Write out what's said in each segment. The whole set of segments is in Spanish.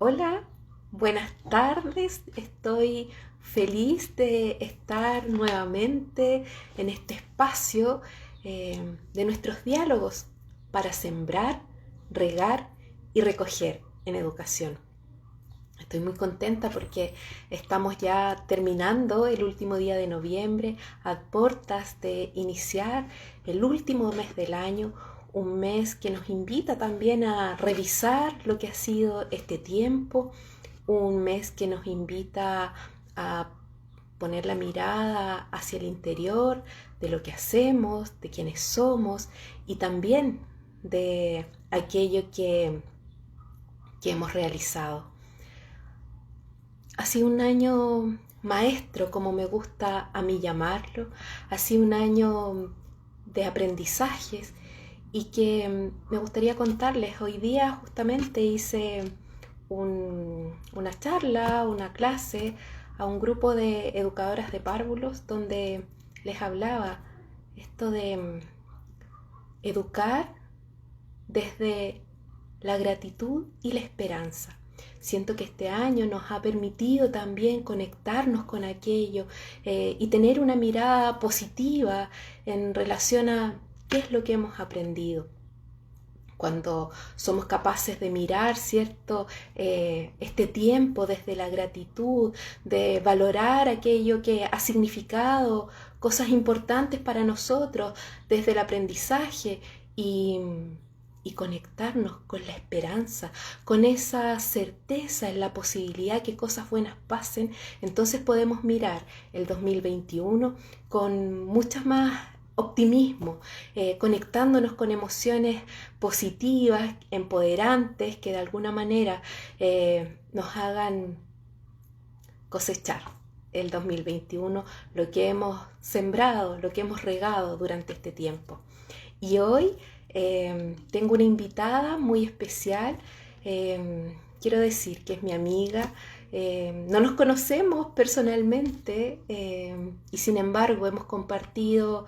Hola, buenas tardes. Estoy feliz de estar nuevamente en este espacio de nuestros diálogos para sembrar, regar y recoger en educación. Estoy muy contenta porque estamos ya terminando el último día de noviembre, a puertas de iniciar el último mes del año, un mes que nos invita también a revisar lo que ha sido este tiempo, un mes que nos invita a poner la mirada hacia el interior de lo que hacemos, de quiénes somos y también de aquello que hemos realizado. Ha sido un año maestro, como me gusta a mí llamarlo. Ha sido un año de aprendizajes y que me gustaría contarles. Hoy día justamente hice una charla, una clase a un grupo de educadoras de párvulos donde les hablaba esto de educar desde la gratitud y la esperanza. Siento que este año nos ha permitido también conectarnos con aquello y tener una mirada positiva en relación a qué es lo que hemos aprendido. Cuando somos capaces de mirar, ¿cierto? Este tiempo desde la gratitud, de valorar aquello que ha significado cosas importantes para nosotros, desde el aprendizaje y, y conectarnos con la esperanza, con esa certeza en la posibilidad que cosas buenas pasen, entonces podemos mirar el 2021 con mucha más optimismo, conectándonos con emociones positivas, empoderantes, que de alguna manera nos hagan cosechar el 2021 lo que hemos sembrado, lo que hemos regado durante este tiempo. Y hoy tengo una invitada muy especial. Quiero decir que es mi amiga. No nos conocemos personalmente y sin embargo hemos compartido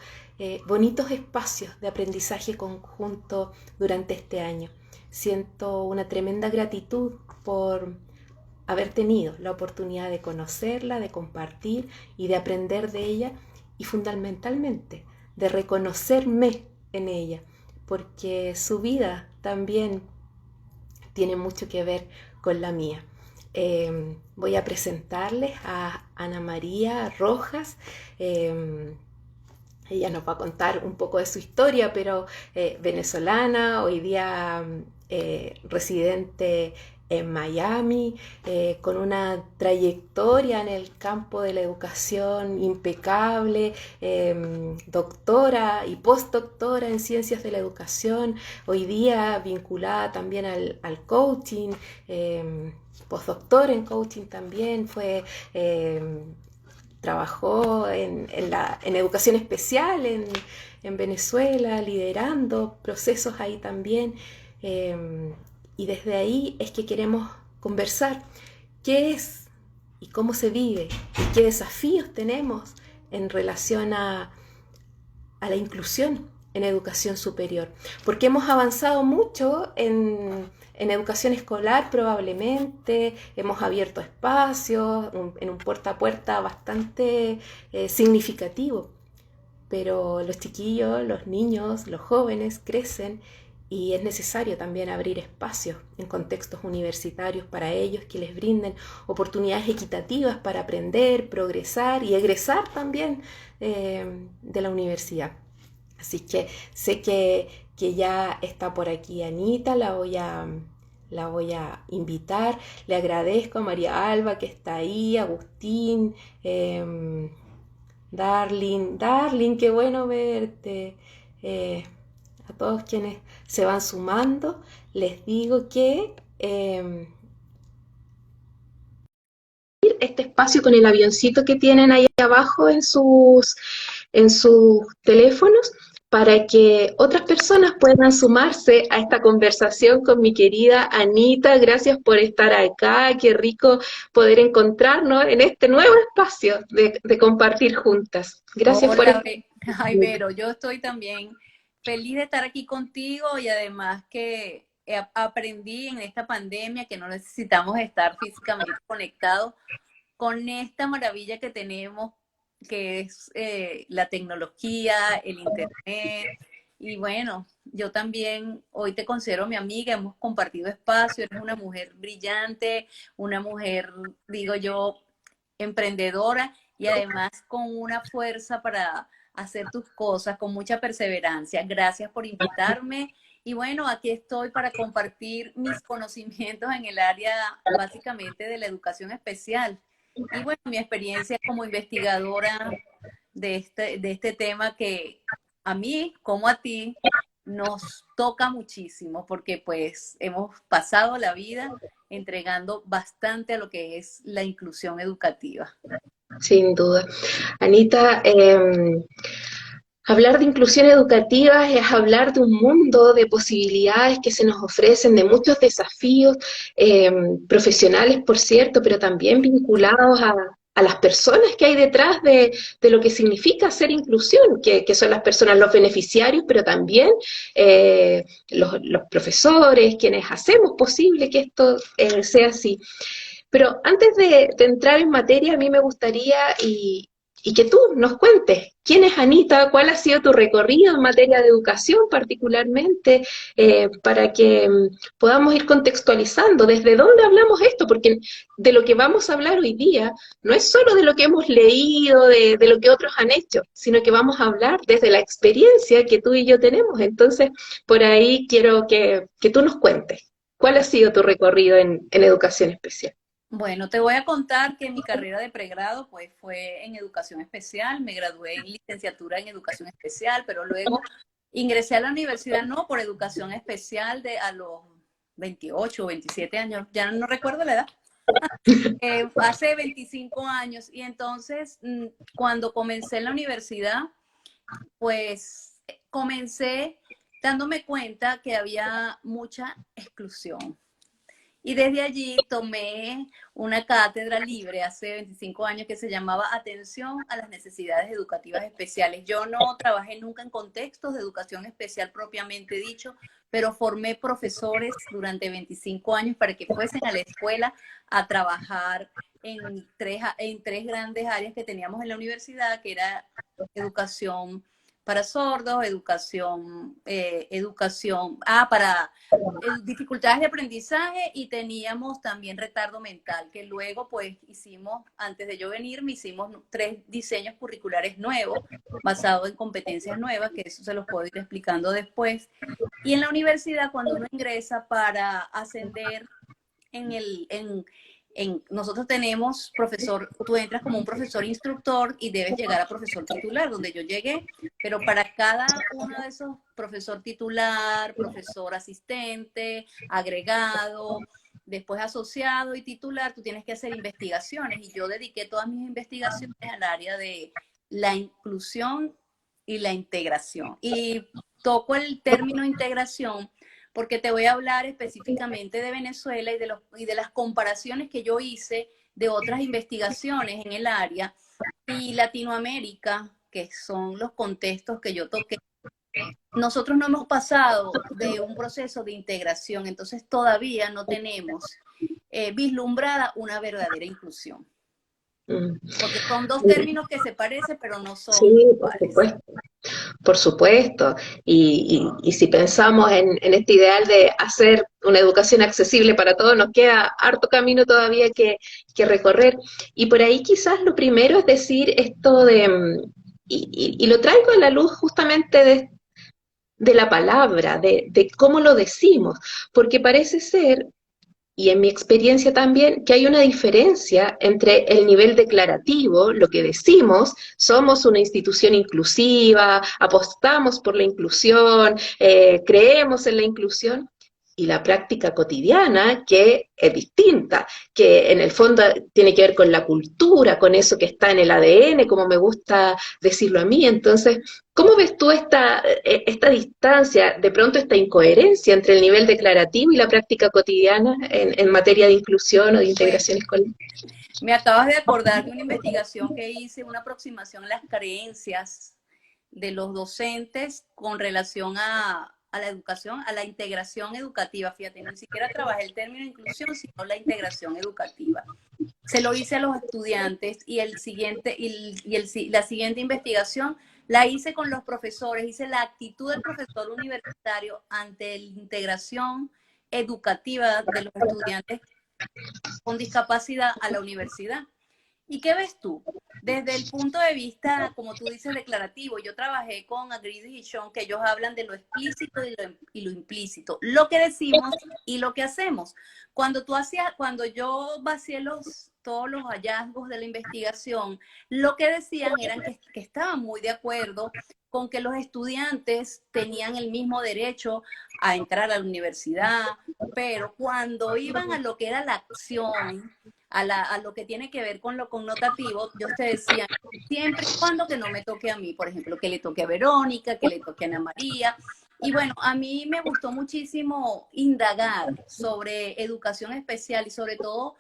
bonitos espacios de aprendizaje conjunto durante este año. Siento una tremenda gratitud por haber tenido la oportunidad de conocerla, de compartir y de aprender de ella y fundamentalmente de reconocerme en ella, porque su vida también tiene mucho que ver con la mía. Voy a presentarles a Ana María Rojas. Ella nos va a contar un poco de su historia, pero venezolana, hoy día residente en Miami, con una trayectoria en el campo de la educación impecable, doctora y postdoctora en ciencias de la educación, hoy día vinculada también al coaching, postdoctora en coaching también, fue trabajó en educación especial en Venezuela, liderando procesos ahí también. Y desde ahí es que queremos conversar qué es y cómo se vive y qué desafíos tenemos en relación a la inclusión en educación superior, porque hemos avanzado mucho en educación escolar probablemente, hemos abierto espacios en un puerta a puerta bastante significativo, pero los chiquillos, los niños, los jóvenes crecen y es necesario también abrir espacios en contextos universitarios para ellos que les brinden oportunidades equitativas para aprender, progresar y egresar también de la universidad. Así que sé que ya está por aquí Anita, la voy a invitar. Le agradezco a María Alba que está ahí, Agustín, Darling, qué bueno verte. Eh, a todos quienes se van sumando, les digo que este espacio con el avioncito que tienen ahí abajo en sus teléfonos para que otras personas puedan sumarse a esta conversación con mi querida Anita. Gracias por estar acá, qué rico poder encontrarnos en este nuevo espacio de compartir juntas. Gracias por Hola, estar. ay, Vero, yo estoy también feliz de estar aquí contigo y además que aprendí en esta pandemia que no necesitamos estar físicamente conectados con esta maravilla que tenemos, que es la tecnología, el internet. Y bueno, yo también hoy te considero mi amiga, hemos compartido espacio, eres una mujer brillante, una mujer, digo yo, emprendedora y además con una fuerza para hacer tus cosas, con mucha perseverancia. Gracias por invitarme. Y bueno, aquí estoy para compartir mis conocimientos en el área básicamente de la educación especial. Y bueno, mi experiencia como investigadora de este tema que a mí, como a ti, nos toca muchísimo porque pues hemos pasado la vida entregando bastante a lo que es la inclusión educativa. Sin duda. Anita, hablar de inclusión educativa es hablar de un mundo de posibilidades que se nos ofrecen, de muchos desafíos profesionales, por cierto, pero también vinculados a las personas que hay detrás de lo que significa ser inclusión, que son las personas, los beneficiarios, pero también los profesores, quienes hacemos posible que esto sea así. Pero antes de entrar en materia, a mí me gustaría y que tú nos cuentes quién es Anita, cuál ha sido tu recorrido en materia de educación particularmente, para que podamos ir contextualizando desde dónde hablamos esto, porque de lo que vamos a hablar hoy día no es solo de lo que hemos leído, de lo que otros han hecho, sino que vamos a hablar desde la experiencia que tú y yo tenemos. Entonces, por ahí quiero que tú nos cuentes cuál ha sido tu recorrido en educación especial. Bueno, te voy a contar que mi carrera de pregrado pues fue en educación especial, me gradué en licenciatura en educación especial, pero luego ingresé a la universidad no por educación especial de a los 28 o 27 años, ya no recuerdo la edad, hace 25 años y entonces cuando comencé en la universidad pues comencé dándome cuenta que había mucha exclusión. Y desde allí tomé una cátedra libre hace 25 años que se llamaba Atención a las Necesidades Educativas Especiales. Yo no trabajé nunca en contextos de educación especial propiamente dicho, pero formé profesores durante 25 años para que fuesen a la escuela a trabajar en tres grandes áreas que teníamos en la universidad, que era educación para sordos, para dificultades de aprendizaje y teníamos también retardo mental, que luego pues hicimos, antes de yo venir, me hicimos 3 diseños curriculares nuevos, basados en competencias nuevas, que eso se los puedo ir explicando después. Y en la universidad, cuando uno ingresa para ascender nosotros tenemos profesor, tú entras como un profesor instructor y debes llegar a profesor titular, donde yo llegué, pero para cada uno de esos, profesor titular, profesor asistente, agregado, después asociado y titular, tú tienes que hacer investigaciones y yo dediqué todas mis investigaciones al área de la inclusión y la integración. Y toco el término integración porque te voy a hablar específicamente de Venezuela y de las comparaciones que yo hice de otras investigaciones en el área y Latinoamérica, que son los contextos que yo toqué. Nosotros no hemos pasado de un proceso de integración, entonces todavía no tenemos vislumbrada una verdadera inclusión. Mm. Porque son dos términos que se parecen, pero no Sí, son por iguales. supuesto. Por supuesto, y si pensamos en este ideal de hacer una educación accesible para todos, nos queda harto camino todavía que recorrer. Y por ahí quizás lo primero es decir esto de, y lo traigo a la luz justamente de la palabra, de cómo lo decimos, porque parece ser y en mi experiencia también, que hay una diferencia entre el nivel declarativo, lo que decimos, somos una institución inclusiva, apostamos por la inclusión, creemos en la inclusión, y la práctica cotidiana, que es distinta, que en el fondo tiene que ver con la cultura, con eso que está en el ADN, como me gusta decirlo a mí. Entonces, ¿cómo ves tú esta distancia, de pronto esta incoherencia entre el nivel declarativo y la práctica cotidiana en materia de inclusión o de Bueno, integración escolar? me acabas de acordar de una investigación que hice, una aproximación a las creencias de los docentes con relación a la educación, a la integración educativa. Fíjate, ni siquiera trabajé el término inclusión, sino la integración educativa. Se lo hice a los estudiantes y la siguiente investigación la hice con los profesores, hice la actitud del profesor universitario ante la integración educativa de los estudiantes con discapacidad a la universidad. ¿Y qué ves tú? Desde el punto de vista, como tú dices, declarativo, yo trabajé con Agridis y Sean, que ellos hablan de lo explícito y lo implícito, lo que decimos y lo que hacemos. Cuando yo vacié todos los hallazgos de la investigación, lo que decían eran que estaban muy de acuerdo con que los estudiantes tenían el mismo derecho a entrar a la universidad, pero cuando iban a lo que era la acción, a lo que tiene que ver con lo connotativo, yo te decía, siempre y cuando que no me toque a mí, por ejemplo, que le toque a Verónica, que le toque a Ana María. Y bueno, a mí me gustó muchísimo indagar sobre educación especial y sobre todo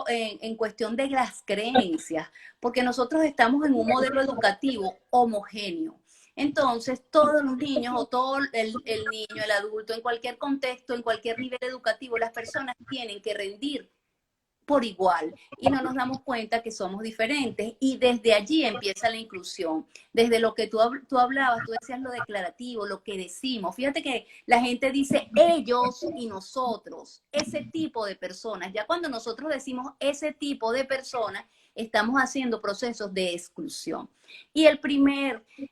en cuestión de las creencias, porque nosotros estamos en un modelo educativo homogéneo. Entonces, todos los niños o todo el niño, el adulto, en cualquier contexto, en cualquier nivel educativo, las personas tienen que rendir por igual y no nos damos cuenta que somos diferentes y desde allí empieza la inclusión. Desde lo que tú hablabas, tú decías lo declarativo, lo que decimos. Fíjate que la gente dice ellos y nosotros, ese tipo de personas. Ya cuando nosotros decimos ese tipo de personas, estamos haciendo procesos de exclusión. Y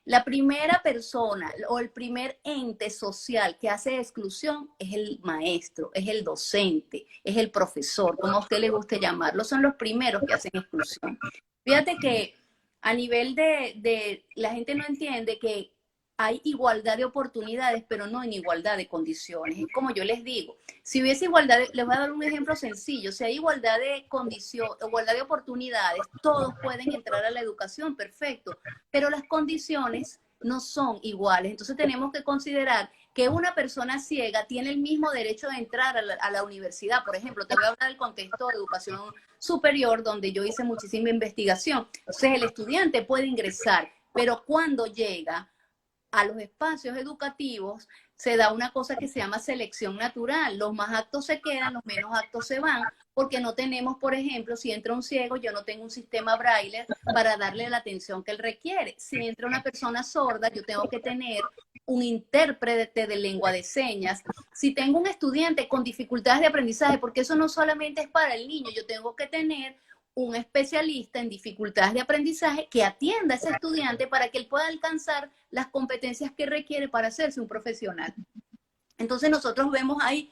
la primera persona o el primer ente social que hace exclusión es el maestro, es el docente, es el profesor, como a usted le guste llamarlo, son los primeros que hacen exclusión. Fíjate que a nivel la gente no entiende que hay igualdad de oportunidades, pero no en igualdad de condiciones. Es como yo les digo, si hubiese igualdad, les voy a dar un ejemplo sencillo, si hay igualdad de condiciones, igualdad de oportunidades, todos pueden entrar a la educación, perfecto, pero las condiciones no son iguales. Entonces tenemos que considerar que una persona ciega tiene el mismo derecho de entrar a la universidad. Por ejemplo, te voy a hablar del contexto de educación superior, donde yo hice muchísima investigación. Entonces el estudiante puede ingresar, pero cuando llega a los espacios educativos se da una cosa que se llama selección natural. Los más aptos se quedan, los menos aptos se van, porque no tenemos, por ejemplo, si entra un ciego, yo no tengo un sistema braille para darle la atención que él requiere. Si entra una persona sorda, yo tengo que tener un intérprete de lengua de señas. Si tengo un estudiante con dificultades de aprendizaje, porque eso no solamente es para el niño, yo tengo que tener un especialista en dificultades de aprendizaje que atienda a ese estudiante para que él pueda alcanzar las competencias que requiere para hacerse un profesional. Entonces nosotros vemos ahí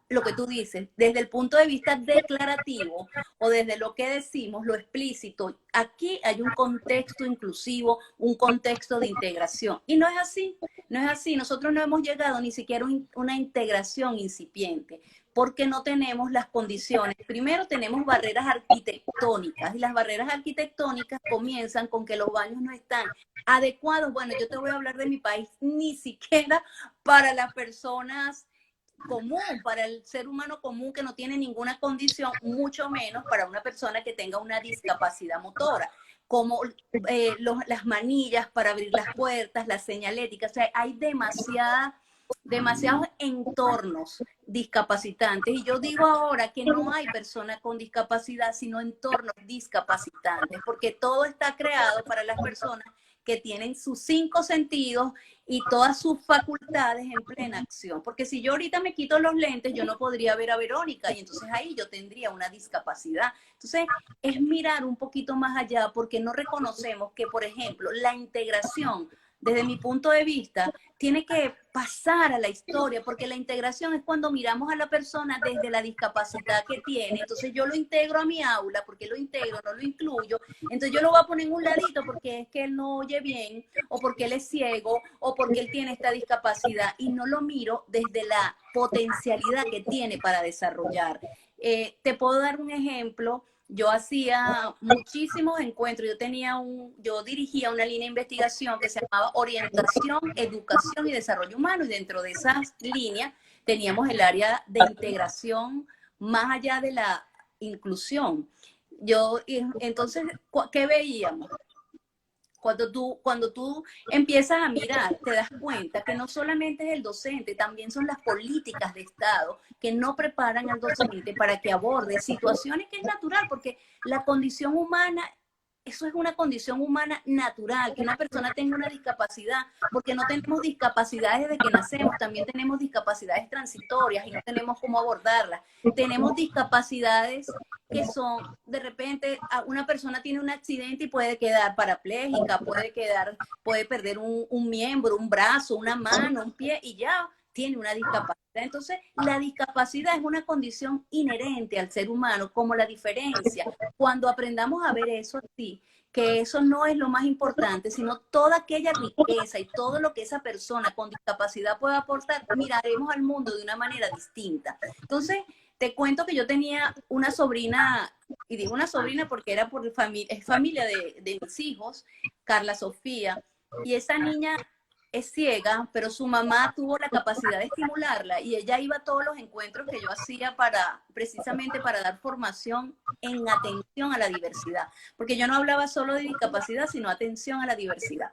lo que tú dices, desde el punto de vista declarativo o desde lo que decimos, lo explícito, aquí hay un contexto inclusivo, un contexto de integración. Y no es así, no es así. Nosotros no hemos llegado ni siquiera a una integración incipiente porque no tenemos las condiciones. Primero tenemos barreras arquitectónicas y las barreras arquitectónicas comienzan con que los baños no están adecuados. Bueno, yo te voy a hablar de mi país, ni siquiera para las personas común, para el ser humano común que no tiene ninguna condición, mucho menos para una persona que tenga una discapacidad motora, como las manillas para abrir las puertas, la señalética. O sea, hay demasiados entornos discapacitantes. Y yo digo ahora que no hay personas con discapacidad, sino entornos discapacitantes, porque todo está creado para las personas que tienen sus 5 sentidos y todas sus facultades en plena acción. Porque si yo ahorita me quito los lentes, yo no podría ver a Verónica y entonces ahí yo tendría una discapacidad. Entonces, es mirar un poquito más allá porque no reconocemos que, por ejemplo, la integración, desde mi punto de vista, tiene que pasar a la historia, porque la integración es cuando miramos a la persona desde la discapacidad que tiene. Entonces yo lo integro a mi aula, porque lo integro, no lo incluyo. Entonces yo lo voy a poner en un ladito porque es que él no oye bien, o porque él es ciego, o porque él tiene esta discapacidad, y no lo miro desde la potencialidad que tiene para desarrollar. Te puedo dar un ejemplo. Yo hacía muchísimos encuentros, yo dirigía una línea de investigación que se llamaba Orientación, Educación y Desarrollo Humano, y dentro de esas líneas teníamos el área de integración más allá de la inclusión. Entonces, ¿qué veíamos? Cuando tú empiezas a mirar, te das cuenta que no solamente es el docente, también son las políticas de Estado que no preparan al docente para que aborde situaciones que es natural, porque la condición humana, eso es una condición humana natural, que una persona tenga una discapacidad, porque no tenemos discapacidades desde que nacemos, también tenemos discapacidades transitorias y no tenemos cómo abordarlas. Tenemos discapacidades que son, de repente, una persona tiene un accidente y puede quedar parapléjica, puede perder un miembro, un brazo, una mano, un pie, y ya tiene una discapacidad. Entonces, la discapacidad es una condición inherente al ser humano, como la diferencia. Cuando aprendamos a ver eso así, que eso no es lo más importante, sino toda aquella riqueza y todo lo que esa persona con discapacidad puede aportar, miraremos al mundo de una manera distinta. Entonces, te cuento que yo tenía una sobrina, y digo una sobrina porque era es familia de mis hijos, Carla Sofía, y esa niña es ciega, pero su mamá tuvo la capacidad de estimularla y ella iba a todos los encuentros que yo hacía precisamente para dar formación en atención a la diversidad, porque yo no hablaba solo de discapacidad, sino atención a la diversidad,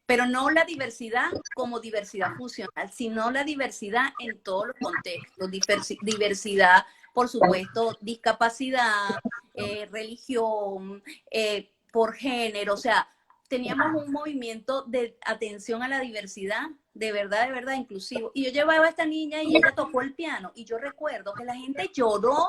pero no la diversidad como diversidad funcional, sino la diversidad en todos los contextos, diversidad, por supuesto, discapacidad, religión, por género, o sea, teníamos un movimiento de atención a la diversidad, de verdad, inclusivo. Y yo llevaba a esta niña y ella tocó el piano. Y yo recuerdo que la gente lloró.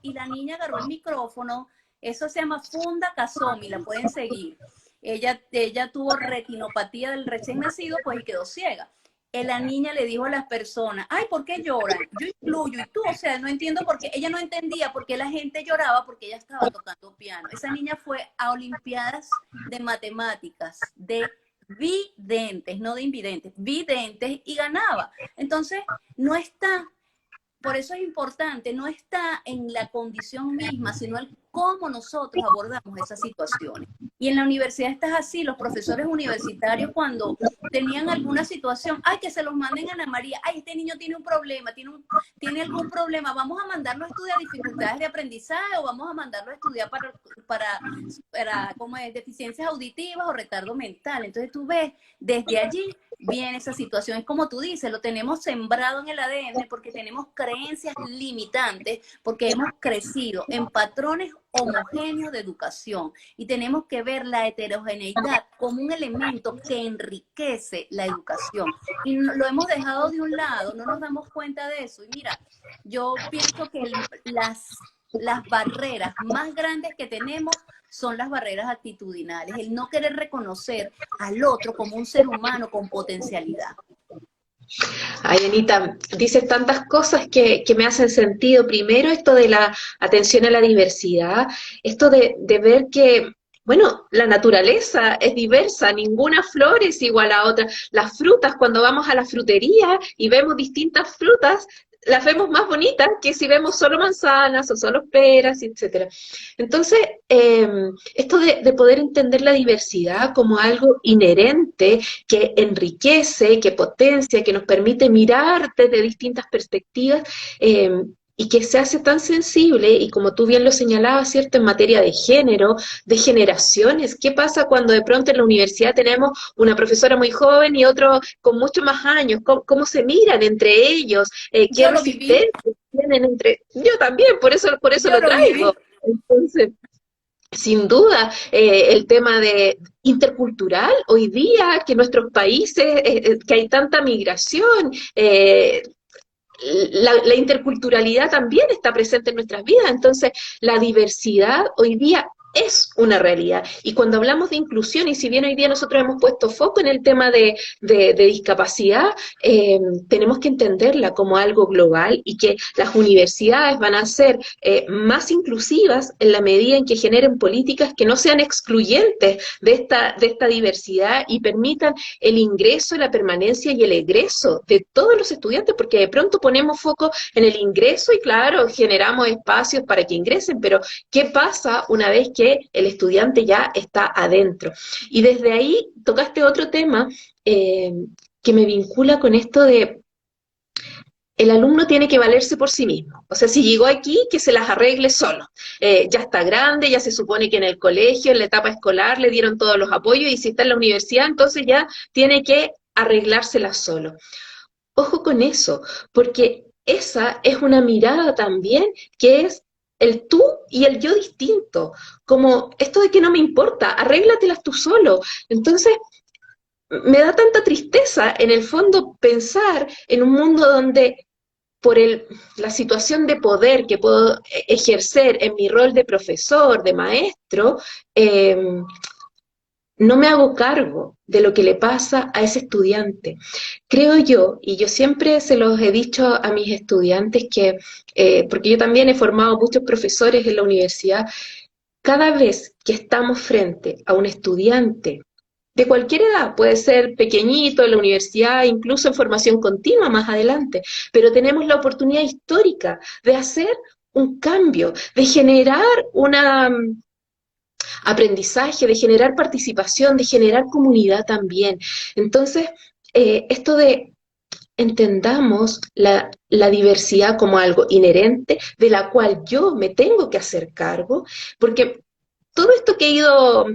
Y la niña agarró el micrófono. Eso se llama Funda Kazomi, la pueden seguir. Ella tuvo retinopatía del recién nacido, pues, y quedó ciega. La niña le dijo a las personas, ay, ¿por qué lloran? Yo incluyo, y tú, o sea, no entiendo por qué. Ella no entendía por qué la gente lloraba porque ella estaba tocando piano. Esa niña fue a Olimpiadas de Matemáticas, de videntes, no de invidentes, videntes, y ganaba. Entonces, no está, por eso es importante, no está en la condición misma, sino el cómo nosotros abordamos esas situaciones. Y en la universidad estás así, los profesores universitarios cuando tenían alguna situación, ay, que se los manden a Ana María, ay, este niño tiene un problema, tiene algún problema, vamos a mandarlo a estudiar dificultades de aprendizaje o vamos a mandarlo a estudiar para ¿cómo es? Deficiencias auditivas o retardo mental. Entonces tú ves, desde allí viene esa situación. Es como tú dices, lo tenemos sembrado en el ADN porque tenemos creencias limitantes, porque hemos crecido en patrones homogéneos de educación y tenemos que ver la heterogeneidad como un elemento que enriquece la educación. Y lo hemos dejado de un lado, no nos damos cuenta de eso. Y mira, yo pienso que las barreras más grandes que tenemos son las barreras actitudinales, el no querer reconocer al otro como un ser humano con potencialidad. Ay, Anita, dices tantas cosas que me hacen sentido. Primero, esto de la atención a la diversidad, esto de ver que, bueno, la naturaleza es diversa, ninguna flor es igual a otra. Las frutas, cuando vamos a la frutería y vemos distintas frutas, las vemos más bonitas que si vemos solo manzanas o solo peras, etcétera. Entonces, esto de poder entender la diversidad como algo inherente que enriquece, que potencia, que nos permite mirar desde distintas perspectivas, y que se hace tan sensible, y como tú bien lo señalabas, ¿cierto?, en materia de género, de generaciones. ¿Qué pasa cuando de pronto en la universidad tenemos una profesora muy joven y otro con muchos más años? ¿Cómo se miran entre ellos? ¿Qué Yo lo viví. resistencia tienen entre...? Yo también, por eso Yo lo lo traigo. viví. Entonces, sin duda, el tema de intercultural, hoy día que nuestros países, que hay tanta migración, la interculturalidad también está presente en nuestras vidas, entonces la diversidad hoy día es una realidad. Y cuando hablamos de inclusión, y si bien hoy día nosotros hemos puesto foco en el tema de discapacidad, tenemos que entenderla como algo global y que las universidades van a ser más inclusivas en la medida en que generen políticas que no sean excluyentes de esta diversidad y permitan el ingreso, la permanencia y el egreso de todos los estudiantes, porque de pronto ponemos foco en el ingreso y claro, generamos espacios para que ingresen, pero ¿qué pasa una vez que el estudiante ya está adentro? Y desde ahí tocaste otro tema que me vincula con esto de el alumno tiene que valerse por sí mismo. O sea, si llegó aquí, que se las arregle solo. Ya está grande, ya se supone que en el colegio, en la etapa escolar, le dieron todos los apoyos y si está en la universidad, entonces ya tiene que arreglárselas solo. Ojo con eso, porque esa es una mirada también que es el tú y el yo distinto, como esto de que no me importa, arréglatelas tú solo. Entonces, me da tanta tristeza en el fondo pensar en un mundo donde por la situación de poder que puedo ejercer en mi rol de profesor, de maestro, eh, no me hago cargo de lo que le pasa a ese estudiante. Creo yo, y yo siempre se los he dicho a mis estudiantes que, porque yo también he formado muchos profesores en la universidad, cada vez que estamos frente a un estudiante de cualquier edad, puede ser pequeñito en la universidad, incluso en formación continua más adelante, pero tenemos la oportunidad histórica de hacer un cambio, de generar una aprendizaje, de generar participación, de generar comunidad también. Entonces, esto de entendamos la diversidad como algo inherente de la cual yo me tengo que hacer cargo, porque todo esto que he ido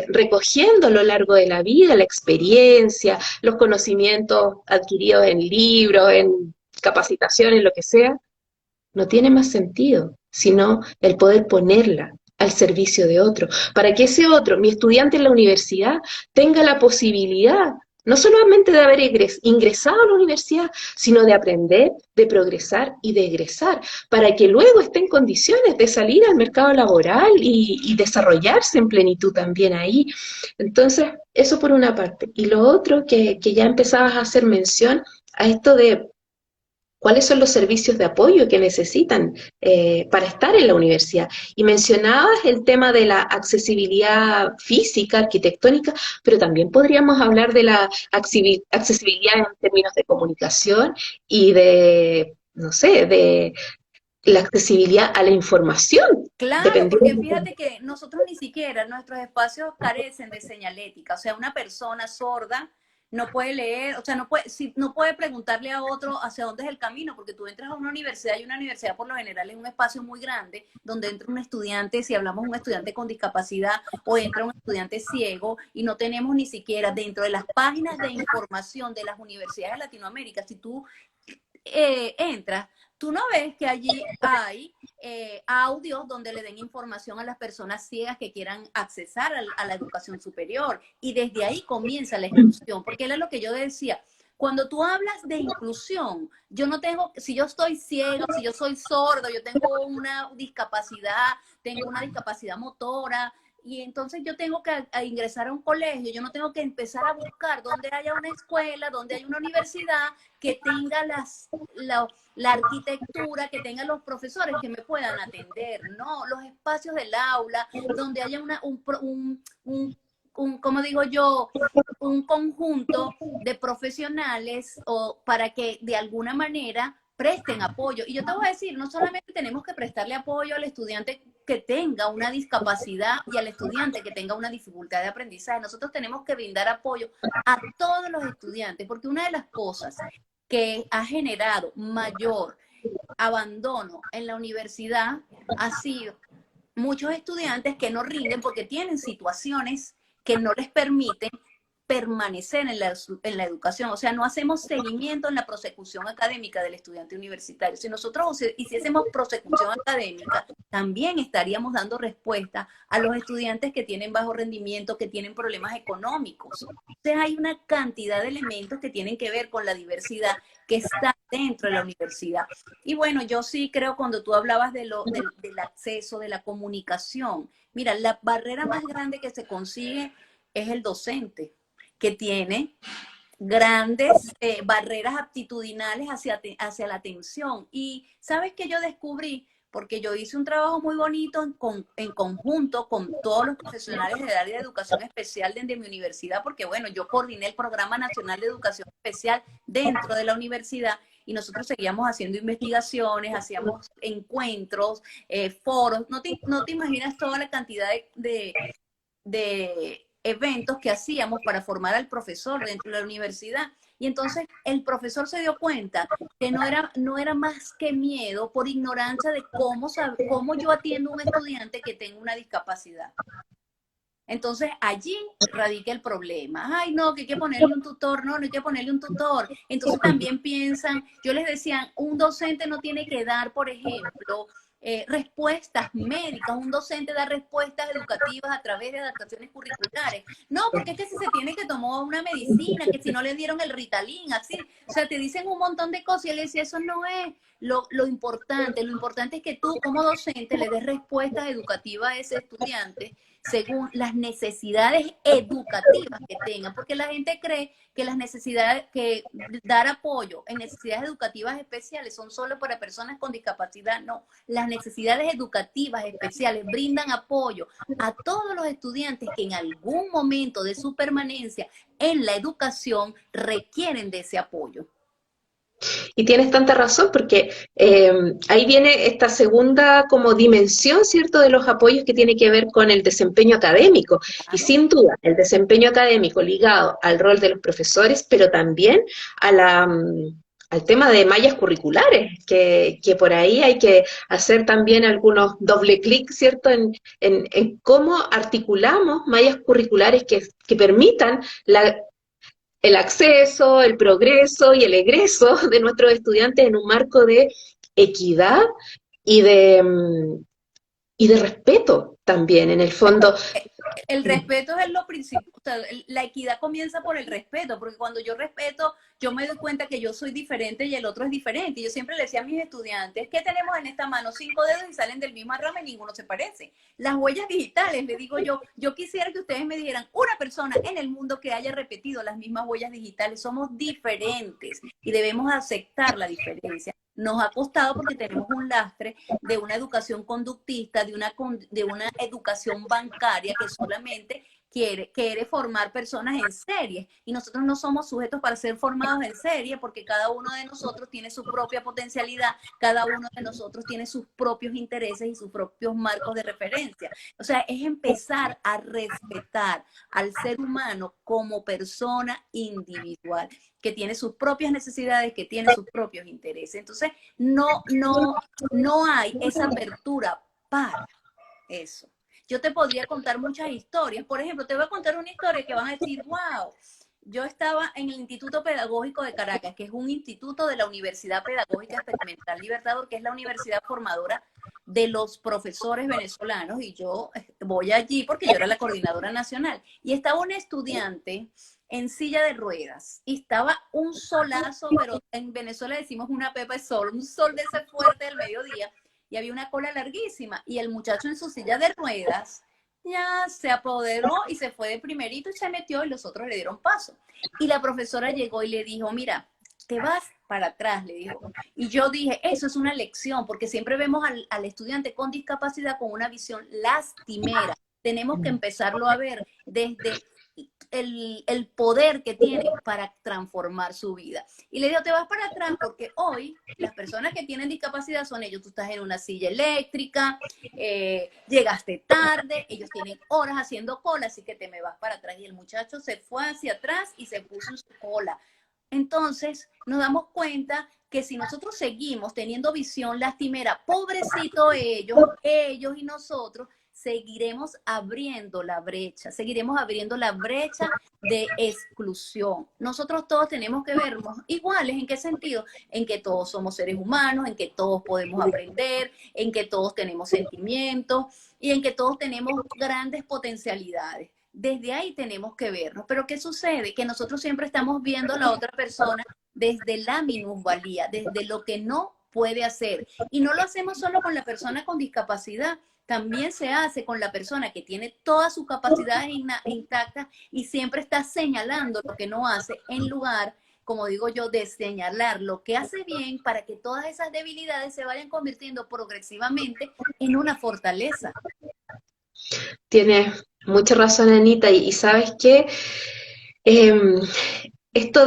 recogiendo a lo largo de la vida, la experiencia, los conocimientos adquiridos en libros, en capacitaciones, lo que sea, no tiene más sentido, sino el poder ponerla al servicio de otro, para que ese otro, mi estudiante en la universidad, tenga la posibilidad no solamente de haber ingresado a la universidad, sino de aprender, de progresar y de egresar, para que luego esté en condiciones de salir al mercado laboral y desarrollarse en plenitud también ahí. Entonces, eso por una parte. Y lo otro que ya empezabas a hacer mención a esto de cuáles son los servicios de apoyo que necesitan para estar en la universidad. Y mencionabas el tema de la accesibilidad física, arquitectónica, pero también podríamos hablar de la accesibilidad en términos de comunicación y de, no sé, de la accesibilidad a la información, Claro, porque dependiendo. fíjate que nosotros ni siquiera, nuestros espacios carecen de señalética. O sea, una persona sorda no puede leer, o sea, no puede, si, no puede preguntarle a otro hacia dónde es el camino, porque tú entras a una universidad y una universidad por lo general es un espacio muy grande donde entra un estudiante, si hablamos de un estudiante con discapacidad o entra un estudiante ciego y no tenemos ni siquiera dentro de las páginas de información de las universidades de Latinoamérica, si tú entras, tú no ves que allí hay audios donde le den información a las personas ciegas que quieran accesar a la educación superior. Y desde ahí comienza la exclusión, porque era lo que yo decía. Cuando tú hablas de inclusión, yo no tengo, si yo estoy ciego, si yo soy sordo, yo tengo una discapacidad motora, y entonces yo tengo que ingresar a un colegio, yo no tengo que empezar a buscar donde haya una escuela, donde haya una universidad que tenga la arquitectura, que tenga los profesores que me puedan atender, ¿no? Los espacios del aula, donde haya como digo yo, un conjunto de profesionales o para que de alguna manera presten apoyo. Y yo te voy a decir, no solamente tenemos que prestarle apoyo al estudiante que tenga una discapacidad y al estudiante que tenga una dificultad de aprendizaje, nosotros tenemos que brindar apoyo a todos los estudiantes, porque una de las cosas que ha generado mayor abandono en la universidad ha sido muchos estudiantes que no rinden porque tienen situaciones que no les permiten permanecer en la educación. O sea, no hacemos seguimiento en la prosecución académica del estudiante universitario. Si nosotros hiciésemos prosecución académica, también estaríamos dando respuesta a los estudiantes que tienen bajo rendimiento, que tienen problemas económicos. Entonces hay una cantidad de elementos que tienen que ver con la diversidad que está dentro de la universidad. Y bueno, yo sí creo cuando tú hablabas del acceso, de la comunicación, mira, la barrera más grande que se consigue es el docente, que tiene grandes barreras aptitudinales hacia la atención. Y sabes que yo descubrí, porque yo hice un trabajo muy bonito en conjunto con todos los profesionales del área de educación especial desde mi universidad, porque bueno, yo coordiné el Programa Nacional de Educación Especial dentro de la universidad y nosotros seguíamos haciendo investigaciones, hacíamos encuentros, foros. No te imaginas toda la cantidad de eventos que hacíamos para formar al profesor dentro de la universidad. Y entonces el profesor se dio cuenta que no era más que miedo por ignorancia de cómo yo atiendo a un estudiante que tenga una discapacidad. Entonces allí radica el problema. Ay, no, que hay que ponerle un tutor, no hay que ponerle un tutor. Entonces también piensan, yo les decía, un docente no tiene que dar, por ejemplo, respuestas médicas, un docente da respuestas educativas a través de adaptaciones curriculares. No, porque es que si se tiene que tomar una medicina, que si no le dieron el Ritalin, así, o sea, te dicen un montón de cosas y él decía, eso no es lo importante. Lo importante es que tú como docente le des respuestas educativas a ese estudiante según las necesidades educativas que tengan, porque la gente cree que las necesidades, que dar apoyo en necesidades educativas especiales son solo para personas con discapacidad. No, las necesidades educativas especiales brindan apoyo a todos los estudiantes que en algún momento de su permanencia en la educación requieren de ese apoyo. Y tienes tanta razón porque ahí viene esta segunda como dimensión, ¿cierto?, de los apoyos que tiene que ver con el desempeño académico. Y Claro. sin duda, el desempeño académico ligado al rol de los profesores, pero también a al tema de mallas curriculares, que por ahí hay que hacer también algunos doble clic, ¿cierto?, en cómo articulamos mallas curriculares que permitan el acceso, el progreso y el egreso de nuestros estudiantes en un marco de equidad y y de respeto también, en el fondo. El respeto es lo principal, o sea, la equidad comienza por el respeto, porque cuando yo respeto, yo me doy cuenta que yo soy diferente y el otro es diferente. Yo siempre le decía a mis estudiantes, ¿qué tenemos en esta mano? 5 dedos y salen del mismo rama y ninguno se parece. Las huellas digitales, le digo yo quisiera que ustedes me dijeran una persona en el mundo que haya repetido las mismas huellas digitales. Somos diferentes y debemos aceptar la diferencia. Nos ha costado porque tenemos un lastre de una educación conductista, de una educación bancaria que solamente quiere formar personas en serie. Y nosotros no somos sujetos para ser formados en serie porque cada uno de nosotros tiene su propia potencialidad, cada uno de nosotros tiene sus propios intereses y sus propios marcos de referencia. O sea, es empezar a respetar al ser humano como persona individual que tiene sus propias necesidades, que tiene sus propios intereses. Entonces, no hay esa apertura para eso. Yo te podría contar muchas historias. Por ejemplo, te voy a contar una historia que van a decir, wow, yo estaba en el Instituto Pedagógico de Caracas, que es un instituto de la Universidad Pedagógica Experimental Libertador, que es la universidad formadora de los profesores venezolanos, y yo voy allí porque yo era la coordinadora nacional. Y estaba un estudiante en silla de ruedas y estaba un solazo, pero en Venezuela decimos una pepa de sol, un sol de ese fuerte del mediodía, y había una cola larguísima, y el muchacho en su silla de ruedas ya se apoderó y se fue de primerito y se metió y los otros le dieron paso. Y la profesora llegó y le dijo, mira, te vas para atrás, le dijo. Y yo dije, eso es una lección, porque siempre vemos al estudiante con discapacidad con una visión lastimera. Tenemos que empezarlo a ver desde el poder que tiene para transformar su vida. Y le digo, te vas para atrás porque hoy las personas que tienen discapacidad son ellos. Tú estás en una silla eléctrica, llegaste tarde, ellos tienen horas haciendo cola, así que te me vas para atrás. Y el muchacho se fue hacia atrás y se puso en su cola. Entonces nos damos cuenta que si nosotros seguimos teniendo visión lastimera, pobrecito ellos y nosotros, seguiremos abriendo la brecha de exclusión. Nosotros todos tenemos que vernos iguales. ¿En qué sentido? En que todos somos seres humanos, en que todos podemos aprender, en que todos tenemos sentimientos y en que todos tenemos grandes potencialidades. Desde ahí tenemos que vernos. Pero ¿qué sucede? Que nosotros siempre estamos viendo a la otra persona desde la minusvalía, desde lo que no puede hacer. Y no lo hacemos solo con la persona con discapacidad, también se hace con la persona que tiene todas sus capacidades intactas y siempre está señalando lo que no hace en lugar, como digo yo, de señalar lo que hace bien para que todas esas debilidades se vayan convirtiendo progresivamente en una fortaleza. Tienes mucha razón, Anita, y sabes qué, eh, esto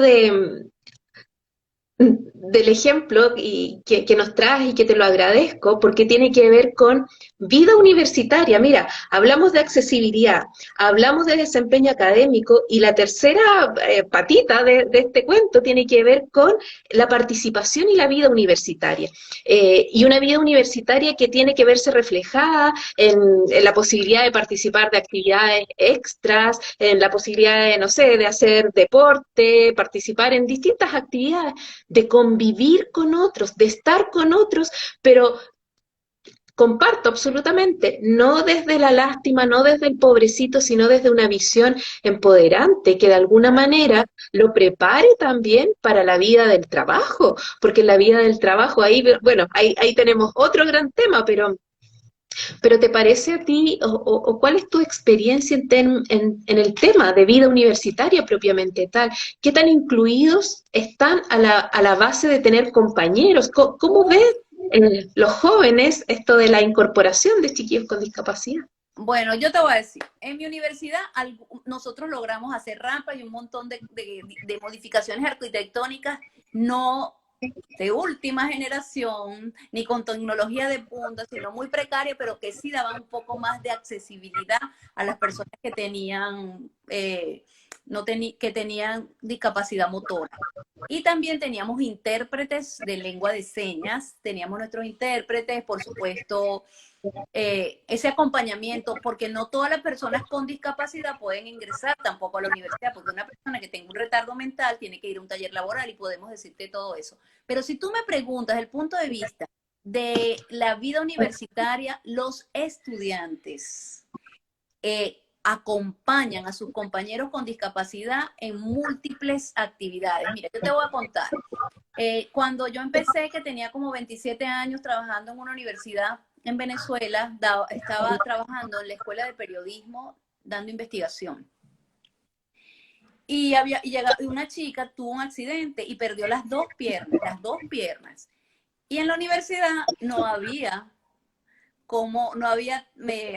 del ejemplo y que nos traes y que te lo agradezco porque tiene que ver con vida universitaria. Mira, hablamos de accesibilidad, hablamos de desempeño académico y la tercera patita de este cuento tiene que ver con la participación y la vida universitaria. Y una vida universitaria que tiene que verse reflejada en la posibilidad de participar de actividades extras, en la posibilidad de, no sé, de hacer deporte, participar en distintas actividades, de convivir con otros, de estar con otros, pero comparto absolutamente, no desde la lástima, no desde el pobrecito, sino desde una visión empoderante que de alguna manera lo prepare también para la vida del trabajo, porque en la vida del trabajo ahí, bueno, ahí tenemos otro gran tema, pero ¿te parece a ti o cuál es tu experiencia en el tema de vida universitaria propiamente tal? ¿Qué tan incluidos están a la base de tener compañeros? ¿Cómo ves los jóvenes esto de la incorporación de chiquillos con discapacidad? Bueno, yo te voy a decir, en mi universidad nosotros logramos hacer rampas y un montón de modificaciones arquitectónicas, no de última generación, ni con tecnología de punta, sino muy precaria, pero que sí daban un poco más de accesibilidad a las personas que tenían, que tenían discapacidad motora. Y también teníamos intérpretes de lengua de señas, teníamos nuestros intérpretes, por supuesto, ese acompañamiento, porque no todas las personas con discapacidad pueden ingresar tampoco a la universidad, porque una persona que tenga un retardo mental tiene que ir a un taller laboral y podemos decirte todo eso. Pero si tú me preguntas el punto de vista de la vida universitaria, los estudiantes acompañan a sus compañeros con discapacidad en múltiples actividades. Mira, yo te voy a contar. Cuando yo empecé, que tenía como 27 años trabajando en una universidad en Venezuela, estaba trabajando en la escuela de periodismo dando investigación. Y una chica tuvo un accidente y perdió las dos piernas. Y en la universidad no había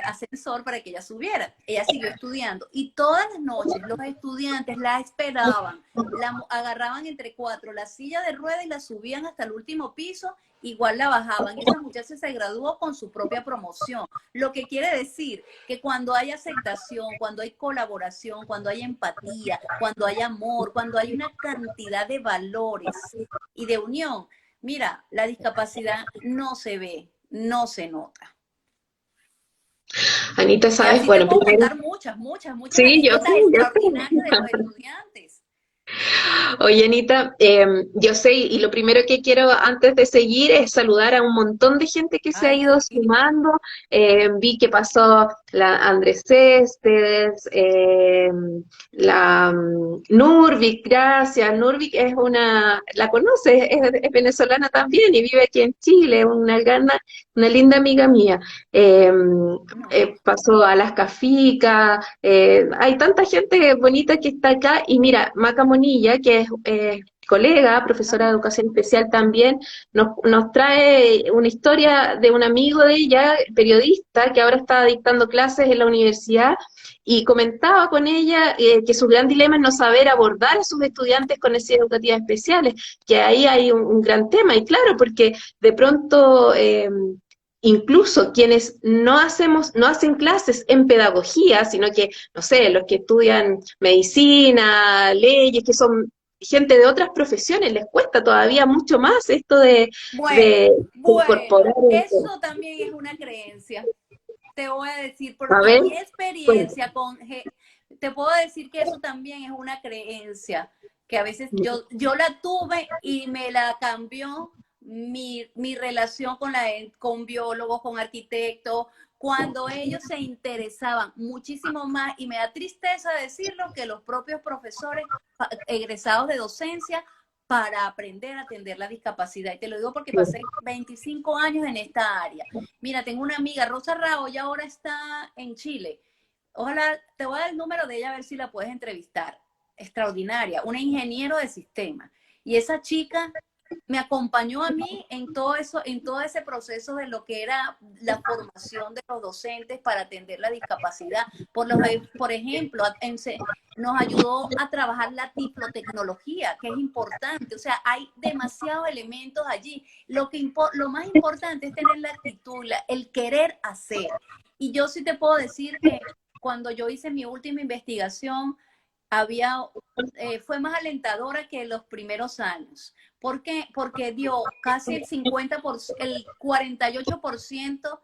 ascensor para que ella subiera. Ella siguió estudiando y todas las noches los estudiantes la esperaban, la agarraban entre cuatro la silla de ruedas y la subían hasta el último piso, igual la bajaban. Y esa muchacha se graduó con su propia promoción. Lo que quiere decir que cuando hay aceptación, cuando hay colaboración, cuando hay empatía, cuando hay amor, cuando hay una cantidad de valores y de unión, mira, la discapacidad no se ve, no se nota. Anita, Y sabes, así te bueno, puedo primero, contar muchas sí, anécdotas yo extraordinarias de los sé. estudiantes. Oye, Anita, yo sé, y lo primero que quiero antes de seguir es saludar a un montón de gente que se ha Ay, ido sí. sumando. Vi que pasó la Andrés Céspedes, la Nurvik, gracias. Nurvik es la conoces, es venezolana también y vive aquí en Chile, una linda amiga mía. No. Pasó a Las Caficas, hay tanta gente bonita que está acá y mira, Maca Monilla, que es colega, profesora de Ajá. educación especial también, nos trae una historia de un amigo de ella, periodista, que ahora está dictando clases en la universidad y comentaba con ella que su gran dilema es no saber abordar a sus estudiantes con necesidades educativas especiales, que ahí hay un gran tema y claro, porque de pronto incluso quienes no hacen clases en pedagogía, sino que, no sé, los que estudian medicina, leyes, que son gente de otras profesiones, les cuesta todavía mucho más esto de incorporar. Eso también es una creencia. Te voy a decir, por A ver, mi bueno, experiencia te puedo decir que eso también es una creencia, que a veces yo la tuve y me la cambió mi relación con biólogos, con arquitectos, cuando ellos se interesaban muchísimo más, y me da tristeza decirlo, que los propios profesores egresados de docencia para aprender a atender la discapacidad. Y te lo digo porque pasé 25 años en esta área. Mira, tengo una amiga, Rosa Rao, y ahora está en Chile. Ojalá, te voy a dar el número de ella a ver si la puedes entrevistar. Extraordinaria, una ingeniero de sistemas. Y esa chica me acompañó a mí en todo eso, en todo ese proceso de lo que era la formación de los docentes para atender la discapacidad. Por ejemplo, nos ayudó a trabajar la tiflotecnología, que es importante. O sea, hay demasiados elementos allí. Lo más importante es tener la actitud, el querer hacer. Y yo sí te puedo decir que cuando yo hice mi última investigación, fue más alentadora que los primeros años. ¿Por qué? Porque dio casi el 48%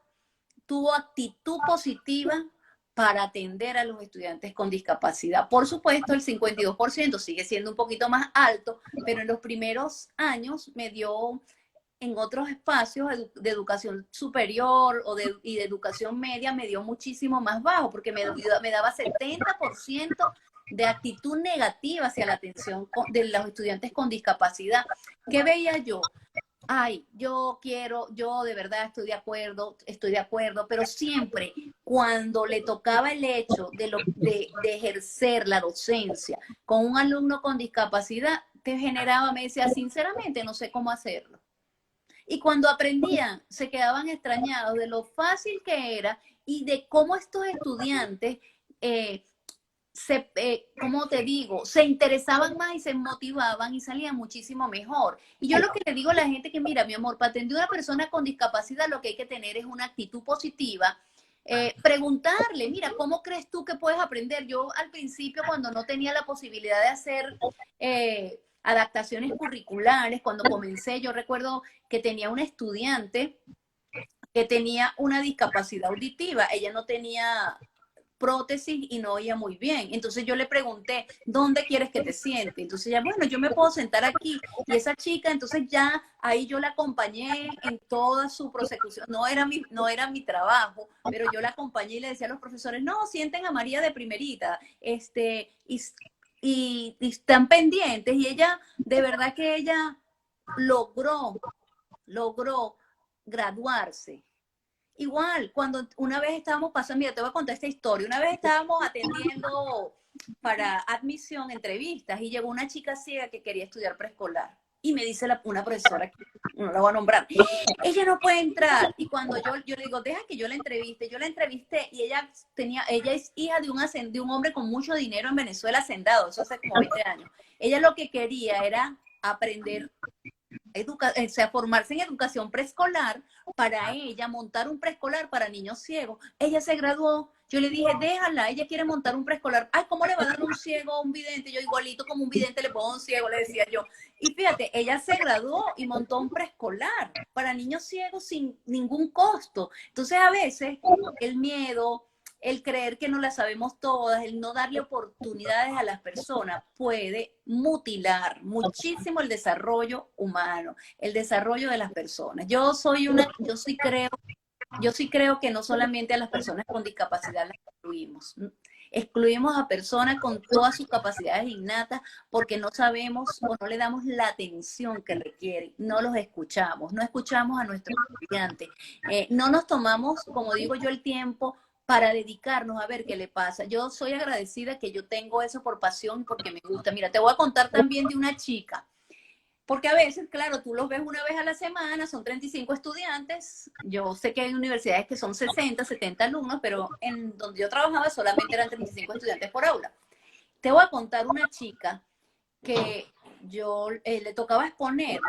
tuvo actitud positiva para atender a los estudiantes con discapacidad. Por supuesto, el 52% sigue siendo un poquito más alto, pero en los primeros años me dio en otros espacios de educación superior y de educación media me dio muchísimo más bajo, porque me daba 70% de actitud negativa hacia la atención de los estudiantes con discapacidad. ¿Qué veía yo? Ay, yo de verdad estoy de acuerdo, pero siempre cuando le tocaba el hecho de ejercer la docencia con un alumno con discapacidad, me decía, sinceramente, no sé cómo hacerlo. Y cuando aprendían, se quedaban extrañados de lo fácil que era y de cómo estos estudiantes ¿cómo te digo? Se interesaban más y se motivaban y salían muchísimo mejor. Y yo lo que le digo a la gente que, mira, mi amor, para atender a una persona con discapacidad lo que hay que tener es una actitud positiva. Preguntarle, mira, ¿cómo crees tú que puedes aprender? Yo al principio, cuando no tenía la posibilidad de hacer adaptaciones curriculares, cuando comencé, yo recuerdo que tenía una estudiante que tenía una discapacidad auditiva. Ella no tenía prótesis y no oía muy bien. Entonces yo le pregunté, ¿dónde quieres que te siente? Entonces ella, bueno, yo me puedo sentar aquí. Y esa chica, entonces ya ahí yo la acompañé en toda su prosecución. No era mi trabajo, pero yo la acompañé y le decía a los profesores, no, sienten a María de primerita, y están pendientes. Y ella, de verdad que ella logró graduarse. Igual, cuando una vez estábamos pasando, mira, te voy a contar esta historia. Una vez estábamos atendiendo para admisión, entrevistas, y llegó una chica ciega que quería estudiar preescolar. Y me dice una profesora, que no la voy a nombrar, ella no puede entrar. Y cuando yo le digo, deja que yo la entrevisté y ella es hija de un hombre con mucho dinero en Venezuela, hacendado, eso hace como 20 años. Ella lo que quería era aprender o sea, formarse en educación preescolar, para ella montar un preescolar para niños ciegos. Ella se graduó, yo le dije, déjala, ella quiere montar un preescolar. Ay, ¿cómo le va a dar un ciego a un vidente? Yo igualito como un vidente le pongo a un ciego, le decía yo. Y fíjate, ella se graduó y montó un preescolar para niños ciegos sin ningún costo. Entonces a veces el miedo, el creer que no las sabemos todas, el no darle oportunidades a las personas puede mutilar muchísimo el desarrollo humano, el desarrollo de las personas. Yo sí creo que no solamente a las personas con discapacidad las excluimos. Excluimos a personas con todas sus capacidades innatas porque no sabemos o no le damos la atención que requieren, no los escuchamos, no escuchamos a nuestros estudiantes, no nos tomamos, como digo yo, el tiempo para dedicarnos a ver qué le pasa. Yo soy agradecida que yo tengo eso por pasión y porque me gusta. Mira, te voy a contar también de una chica, porque a veces, claro, tú los ves una vez a la semana, son 35 estudiantes. Yo sé que hay universidades que son 60, 70 alumnos, pero en donde yo trabajaba solamente eran 35 estudiantes por aula. Te voy a contar una chica que yo le tocaba exponer.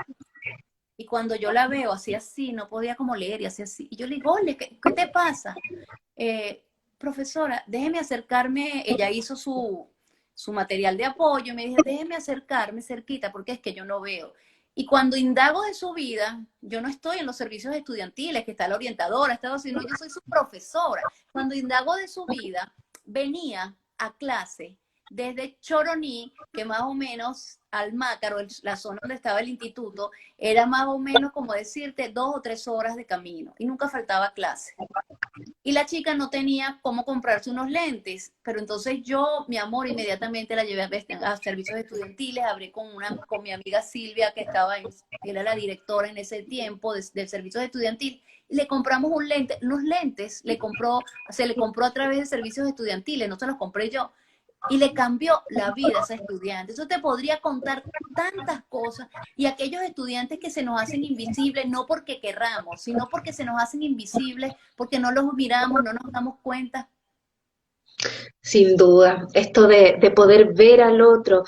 Y cuando yo la veo así, no podía como leer y así. Y yo le digo, ole, ¿qué te pasa? Profesora, déjeme acercarme. Ella hizo su material de apoyo y me dijo, déjeme acercarme cerquita porque es que yo no veo. Y cuando indago de su vida, yo no estoy en los servicios estudiantiles, que está la orientadora, sino yo soy su profesora. Cuando indago de su vida, venía a clase desde Choroní, que más o menos Almácaro, la zona donde estaba el instituto, era más o menos como decirte 2 o 3 horas de camino y nunca faltaba clase. Y la chica no tenía cómo comprarse unos lentes, pero entonces yo, mi amor, inmediatamente la llevé a servicios estudiantiles, hablé con mi amiga Silvia, que era la directora en ese tiempo del servicio estudiantil, y le compramos unos lentes, se le compró a través de servicios estudiantiles, no se los compré yo. y le cambió la vida a esa estudiante. Eso te podría contar tantas cosas, y aquellos estudiantes que se nos hacen invisibles no porque querramos, sino porque se nos hacen invisibles, porque no los miramos, no nos damos cuenta. Sin duda, esto de poder ver al otro,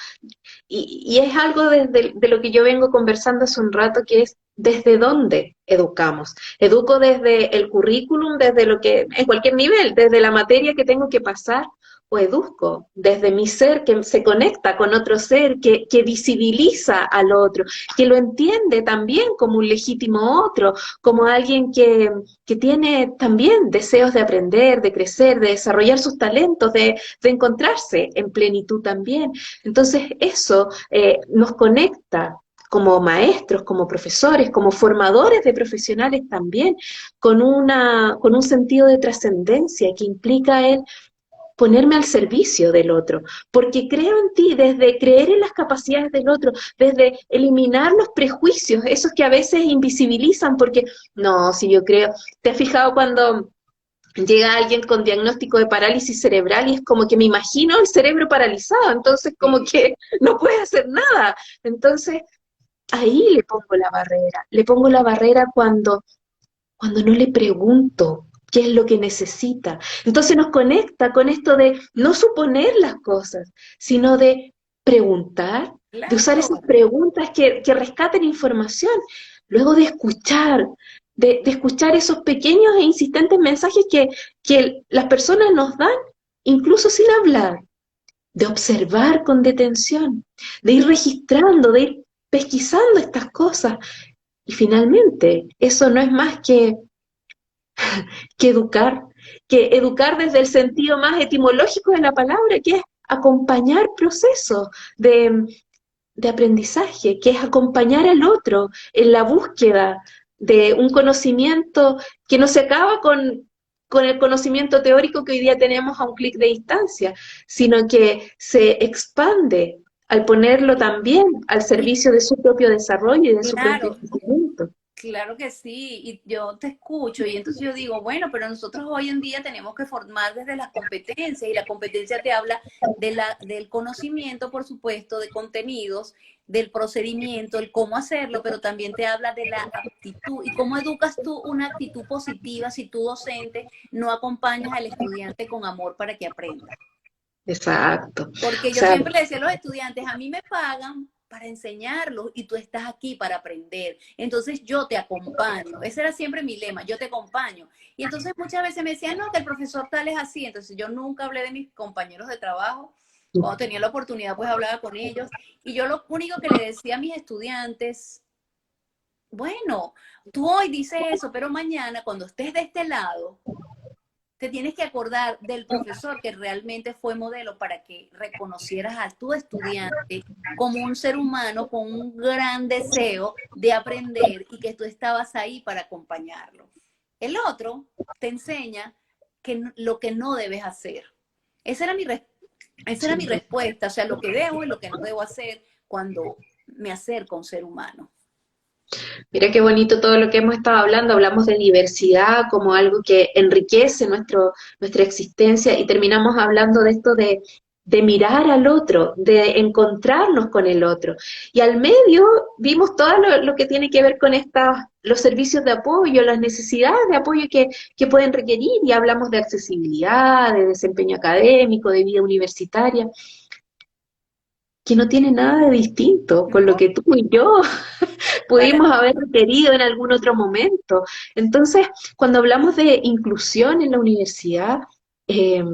y es algo de lo que yo vengo conversando hace un rato, que es desde dónde educamos. Educo desde el currículum, desde lo que, en cualquier nivel, desde la materia que tengo que pasar, o educo desde mi ser que se conecta con otro ser, que visibiliza al otro, que lo entiende también como un legítimo otro, como alguien que tiene también deseos de aprender, de crecer, de desarrollar sus talentos, de encontrarse en plenitud también. Entonces eso nos conecta como maestros, como profesores, como formadores de profesionales también, con un sentido de trascendencia que implica el ponerme al servicio del otro, porque creo en ti desde creer en las capacidades del otro, desde eliminar los prejuicios, esos que a veces invisibilizan, porque no, si yo creo, ¿te has fijado cuando llega alguien con diagnóstico de parálisis cerebral y es como que me imagino el cerebro paralizado, entonces como que no puede hacer nada? Entonces ahí le pongo la barrera cuando no le pregunto qué es lo que necesita. Entonces nos conecta con esto de no suponer las cosas, sino de preguntar, de usar esas Claro. preguntas que rescaten información, luego de escuchar, de escuchar esos pequeños e insistentes mensajes que las personas nos dan, incluso sin hablar, de observar con detención, de ir registrando, de ir pesquisando estas cosas. Y finalmente, eso no es más que educar, que educar desde el sentido más etimológico de la palabra, que es acompañar procesos de aprendizaje, que es acompañar al otro en la búsqueda de un conocimiento que no se acaba con el conocimiento teórico que hoy día tenemos a un clic de distancia, sino que se expande al ponerlo también al servicio de su propio desarrollo y de su propio Claro, crecimiento. claro que sí, y yo te escucho y entonces yo digo, bueno, pero nosotros hoy en día tenemos que formar desde las competencias, y la competencia te habla del conocimiento, por supuesto, de contenidos, del procedimiento, el cómo hacerlo, pero también te habla de la aptitud y cómo educas tú una actitud positiva si tú docente no acompañas al estudiante con amor para que aprenda. Exacto. O Porque yo sea, siempre le decía a los estudiantes, a mí me pagan para enseñarlos y tú estás aquí para aprender. Entonces yo te acompaño. Ese era siempre mi lema, yo te acompaño. Y entonces muchas veces me decían, no, que el profesor tal es así. Entonces yo nunca hablé de mis compañeros de trabajo. Cuando tenía la oportunidad, pues hablaba con ellos. Y yo lo único que le decía a mis estudiantes, bueno, tú hoy dices eso, pero mañana cuando estés de este lado, te tienes que acordar del profesor que realmente fue modelo para que reconocieras a tu estudiante como un ser humano con un gran deseo de aprender y que tú estabas ahí para acompañarlo. El otro te enseña lo que no debes hacer. Esa era esa era mi respuesta, o sea, lo que debo y lo que no debo hacer cuando me acerco a un ser humano. mira qué bonito todo lo que hemos estado hablando. Hablamos de diversidad como algo que enriquece nuestra existencia y terminamos hablando de esto de mirar al otro, de encontrarnos con el otro. Y al medio vimos todo lo que tiene que ver con los servicios de apoyo, las necesidades de apoyo que pueden requerir, y hablamos de accesibilidad, de desempeño académico, de vida universitaria, que no tiene nada de distinto con lo ¿No? que tú y yo Para pudimos haber requerido en algún otro momento. Entonces, cuando hablamos de inclusión en la universidad, eh,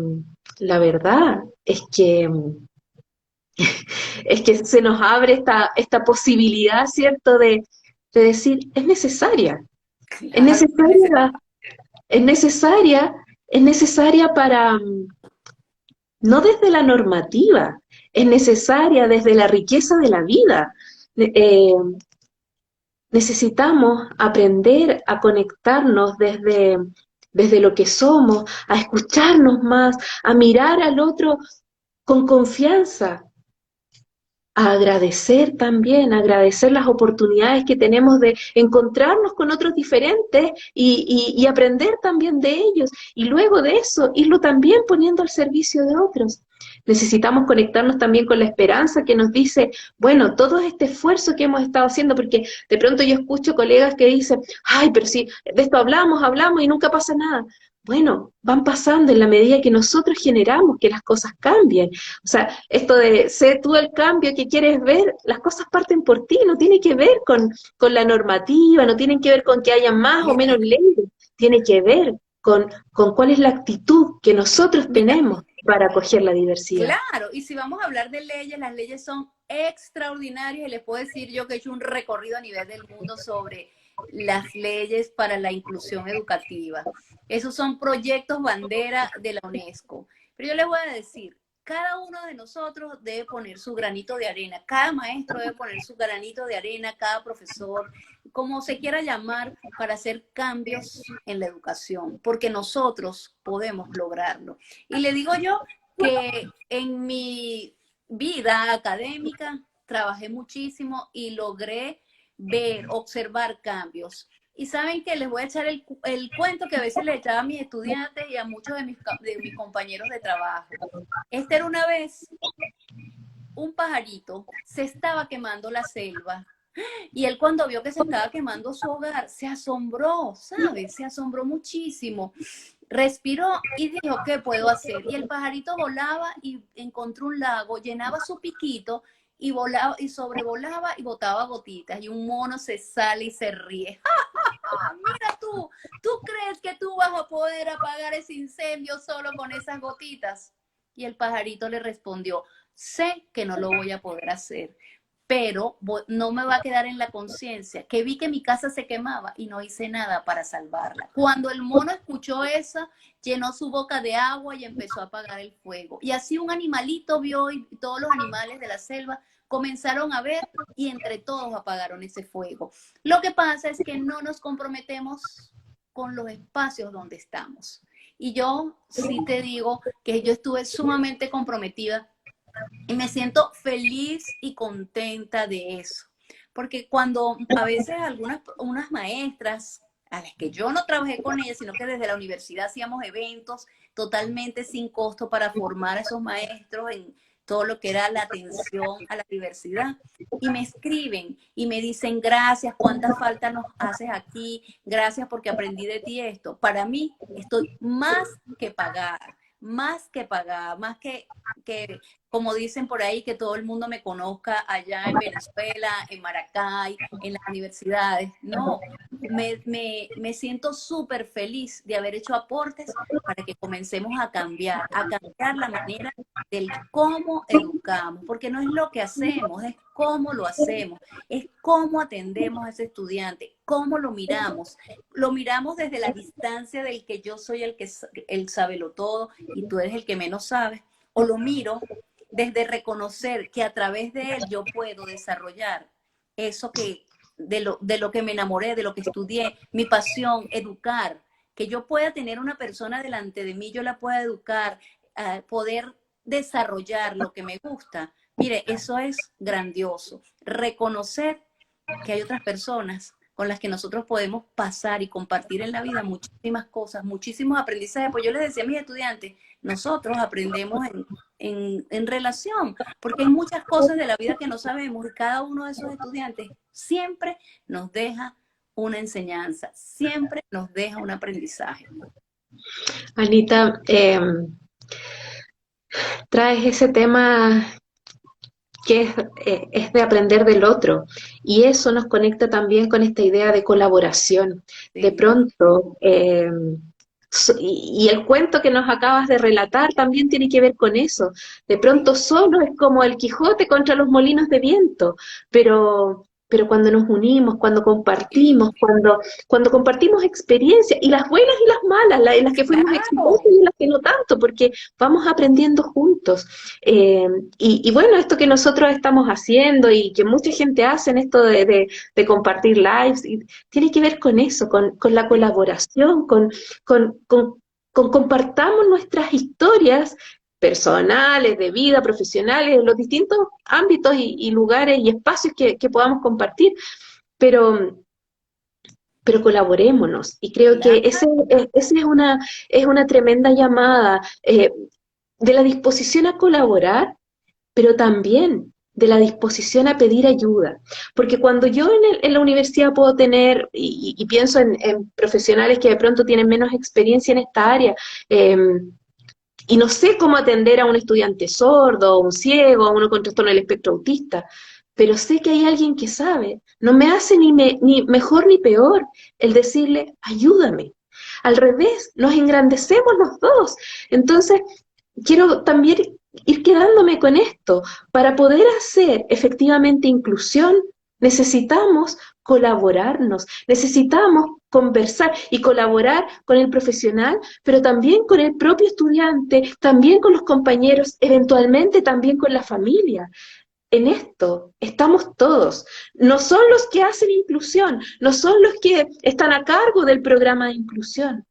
la verdad es que se nos abre esta posibilidad, ¿cierto?, de decir, es claro, necesaria, es necesaria, es necesaria para, no desde la normativa, es necesaria desde la riqueza de la vida. Eh, Necesitamos aprender a conectarnos desde lo que somos, a escucharnos más, a mirar al otro con confianza, a agradecer también, a agradecer las oportunidades que tenemos de encontrarnos con otros diferentes y aprender también de ellos. Y luego de eso, irlo también poniendo al servicio de otros. necesitamos conectarnos también con la esperanza que nos dice, bueno, todo este esfuerzo que hemos estado haciendo, porque de pronto yo escucho colegas que dicen, ay, pero si de esto hablamos, hablamos y nunca pasa nada. Bueno, van pasando en la medida que nosotros generamos que las cosas cambien. O sea, esto de sé tú el cambio que quieres ver, las cosas parten por ti, no tiene que ver con la normativa, no tienen que ver con que haya más o menos leyes, tiene que ver con cuál es la actitud que nosotros Mira, tenemos para acoger la diversidad. claro, y si vamos a hablar de leyes, las leyes son extraordinarias y les puedo decir yo que he hecho un recorrido a nivel del mundo sobre las leyes para la inclusión educativa. Esos son proyectos bandera de la UNESCO. Pero yo les voy a decir, cada uno de nosotros debe poner su granito de arena, cada maestro debe poner su granito de arena, cada profesor, como se quiera llamar, para hacer cambios en la educación, porque nosotros podemos lograrlo. Y le digo yo que en mi vida académica trabajé muchísimo y logré ver, observar cambios. Y saben que les voy a echar el cuento que a veces le echaba a mis estudiantes y a muchos de mis compañeros de trabajo. Esta era una vez un pajarito, se estaba quemando la selva y él cuando vio que se estaba quemando su hogar, se asombró, ¿sabes? Se asombró muchísimo. Respiró y dijo, ¿qué puedo hacer? Y el pajarito volaba y encontró un lago, llenaba su piquito y volaba y sobrevolaba y botaba gotitas. Y un mono se sale y se ríe. Mira tú crees que tú vas a poder apagar ese incendio solo con esas gotitas? Y el pajarito le respondió, sé que no lo voy a poder hacer, pero no me va a quedar en la conciencia que vi que mi casa se quemaba y no hice nada para salvarla. Cuando el mono escuchó eso, llenó su boca de agua y empezó a apagar el fuego. Y así un animalito vio y todos los animales de la selva comenzaron a ver y entre todos apagaron ese fuego. Lo que pasa es que no nos comprometemos con los espacios donde estamos. Y yo sí te digo que yo estuve sumamente comprometida y me siento feliz y contenta de eso. Porque cuando a veces unas maestras, a las que yo no trabajé con ellas, sino que desde la universidad hacíamos eventos totalmente sin costo para formar a esos maestros en todo lo que era la atención a la diversidad. Y me escriben y me dicen, gracias, cuánta falta nos haces aquí, gracias porque aprendí de ti esto. Para mí estoy más que pagada, más que como dicen por ahí, que todo el mundo me conozca allá en Venezuela, en Maracay, en las universidades. No, me siento súper feliz de haber hecho aportes para que comencemos a cambiar la manera del cómo educamos, porque no es lo que hacemos, es cómo lo hacemos, es cómo atendemos a ese estudiante, cómo lo miramos desde la distancia del que yo soy el sábelo todo y tú eres el que menos sabes, o lo miro desde reconocer que a través de él yo puedo desarrollar eso que de lo que me enamoré, de lo que estudié, mi pasión, educar, que yo pueda tener una persona delante de mí, yo la pueda educar, poder desarrollar lo que me gusta. Mire, eso es grandioso. Reconocer que hay otras personas con las que nosotros podemos pasar y compartir en la vida muchísimas cosas, muchísimos aprendizajes. Pues yo les decía a mis estudiantes, nosotros aprendemos en relación, porque hay muchas cosas de la vida que no sabemos y cada uno de esos estudiantes siempre nos deja una enseñanza, siempre nos deja un aprendizaje. Anita, traes ese tema que es de aprender del otro. Y eso nos conecta también con esta idea de colaboración. De Sí. pronto, y el cuento que nos acabas de relatar también tiene que ver con eso. De pronto solo es como el Quijote contra los molinos de viento, pero cuando nos unimos, cuando compartimos experiencias, y las buenas y las malas, en las que fuimos exitosos Claro. y en las que no tanto, porque vamos aprendiendo juntos. Y bueno, esto que nosotros estamos haciendo y que mucha gente hace en esto de compartir lives, tiene que ver con eso, con la colaboración, con compartamos nuestras historias personales, de vida, profesionales, en los distintos ámbitos y lugares y espacios que podamos compartir, pero, pero colaborémonos. Y creo que Claro. ese es una tremenda llamada. de la disposición a colaborar, pero también de la disposición a pedir ayuda. Porque cuando yo en la universidad puedo tener, y pienso en profesionales que de pronto tienen menos experiencia en esta área, eh, y no sé cómo atender a un estudiante sordo, a un ciego, a uno con trastorno del espectro autista, pero sé que hay alguien que sabe. No me hace ni mejor ni peor el decirle, ayúdame. Al revés, nos engrandecemos los dos. Entonces, quiero también ir quedándome con esto. Para poder hacer efectivamente inclusión, necesitamos colaborarnos, necesitamos conversar y colaborar con el profesional, pero también con el propio estudiante, también con los compañeros, eventualmente también con la familia. En esto estamos todos. No son los que hacen inclusión, no son los que están a cargo del programa de inclusión.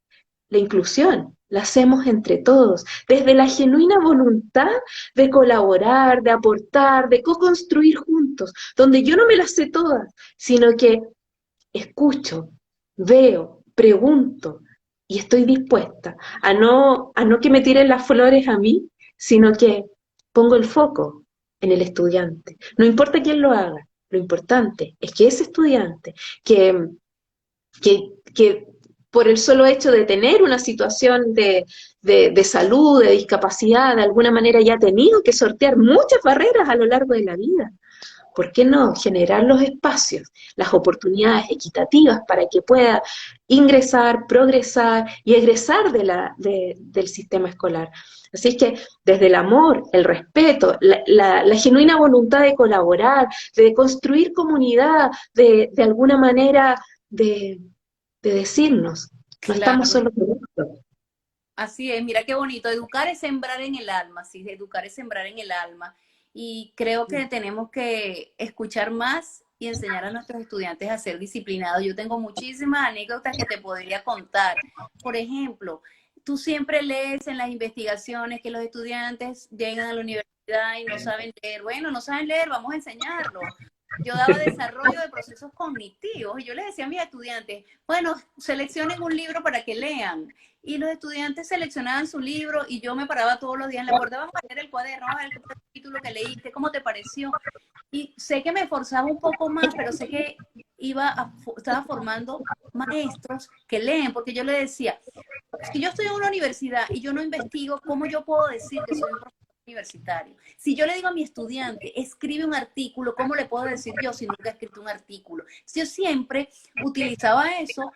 La inclusión la hacemos entre todos, desde la genuina voluntad de colaborar, de aportar, de co-construir juntos, donde yo no me las sé todas, sino que escucho, veo, pregunto y estoy dispuesta a no que me tiren las flores a mí, sino que pongo el foco en el estudiante. No importa quién lo haga, lo importante es que ese estudiante que, que por el solo hecho de tener una situación de salud, de discapacidad, de alguna manera ya ha tenido que sortear muchas barreras a lo largo de la vida. ¿Por qué no generar los espacios, las oportunidades equitativas para que pueda ingresar, progresar y egresar del sistema escolar? Así es que desde el amor, el respeto, la genuina voluntad de colaborar, de construir comunidad, de alguna manera de decirnos, no estamos Claro, solos en esto. así es, mira qué bonito. Educar es sembrar en el alma, sí, educar es sembrar en el alma. Y creo que tenemos que escuchar más y enseñar a nuestros estudiantes a ser disciplinados. Yo tengo muchísimas anécdotas que te podría contar. Por ejemplo, tú siempre lees en las investigaciones que los estudiantes llegan a la universidad y no saben leer. Bueno, no saben leer, vamos a enseñarlos. Yo daba desarrollo de procesos cognitivos y yo les decía a mis estudiantes, bueno, seleccionen un libro para que lean. Y los estudiantes seleccionaban su libro y yo me paraba todos los días en la puerta, vamos a leer el cuaderno, vamos a ver el capítulo que leíste, ¿cómo te pareció? Y sé que me esforzaba un poco más, pero sé que estaba formando maestros que leen, porque yo le decía, si yo estoy en una universidad y yo no investigo, ¿cómo yo puedo decir que soy un profesor universitario? Si yo le digo a mi estudiante, escribe un artículo, ¿cómo le puedo decir yo si nunca he escrito un artículo? Yo siempre utilizaba eso,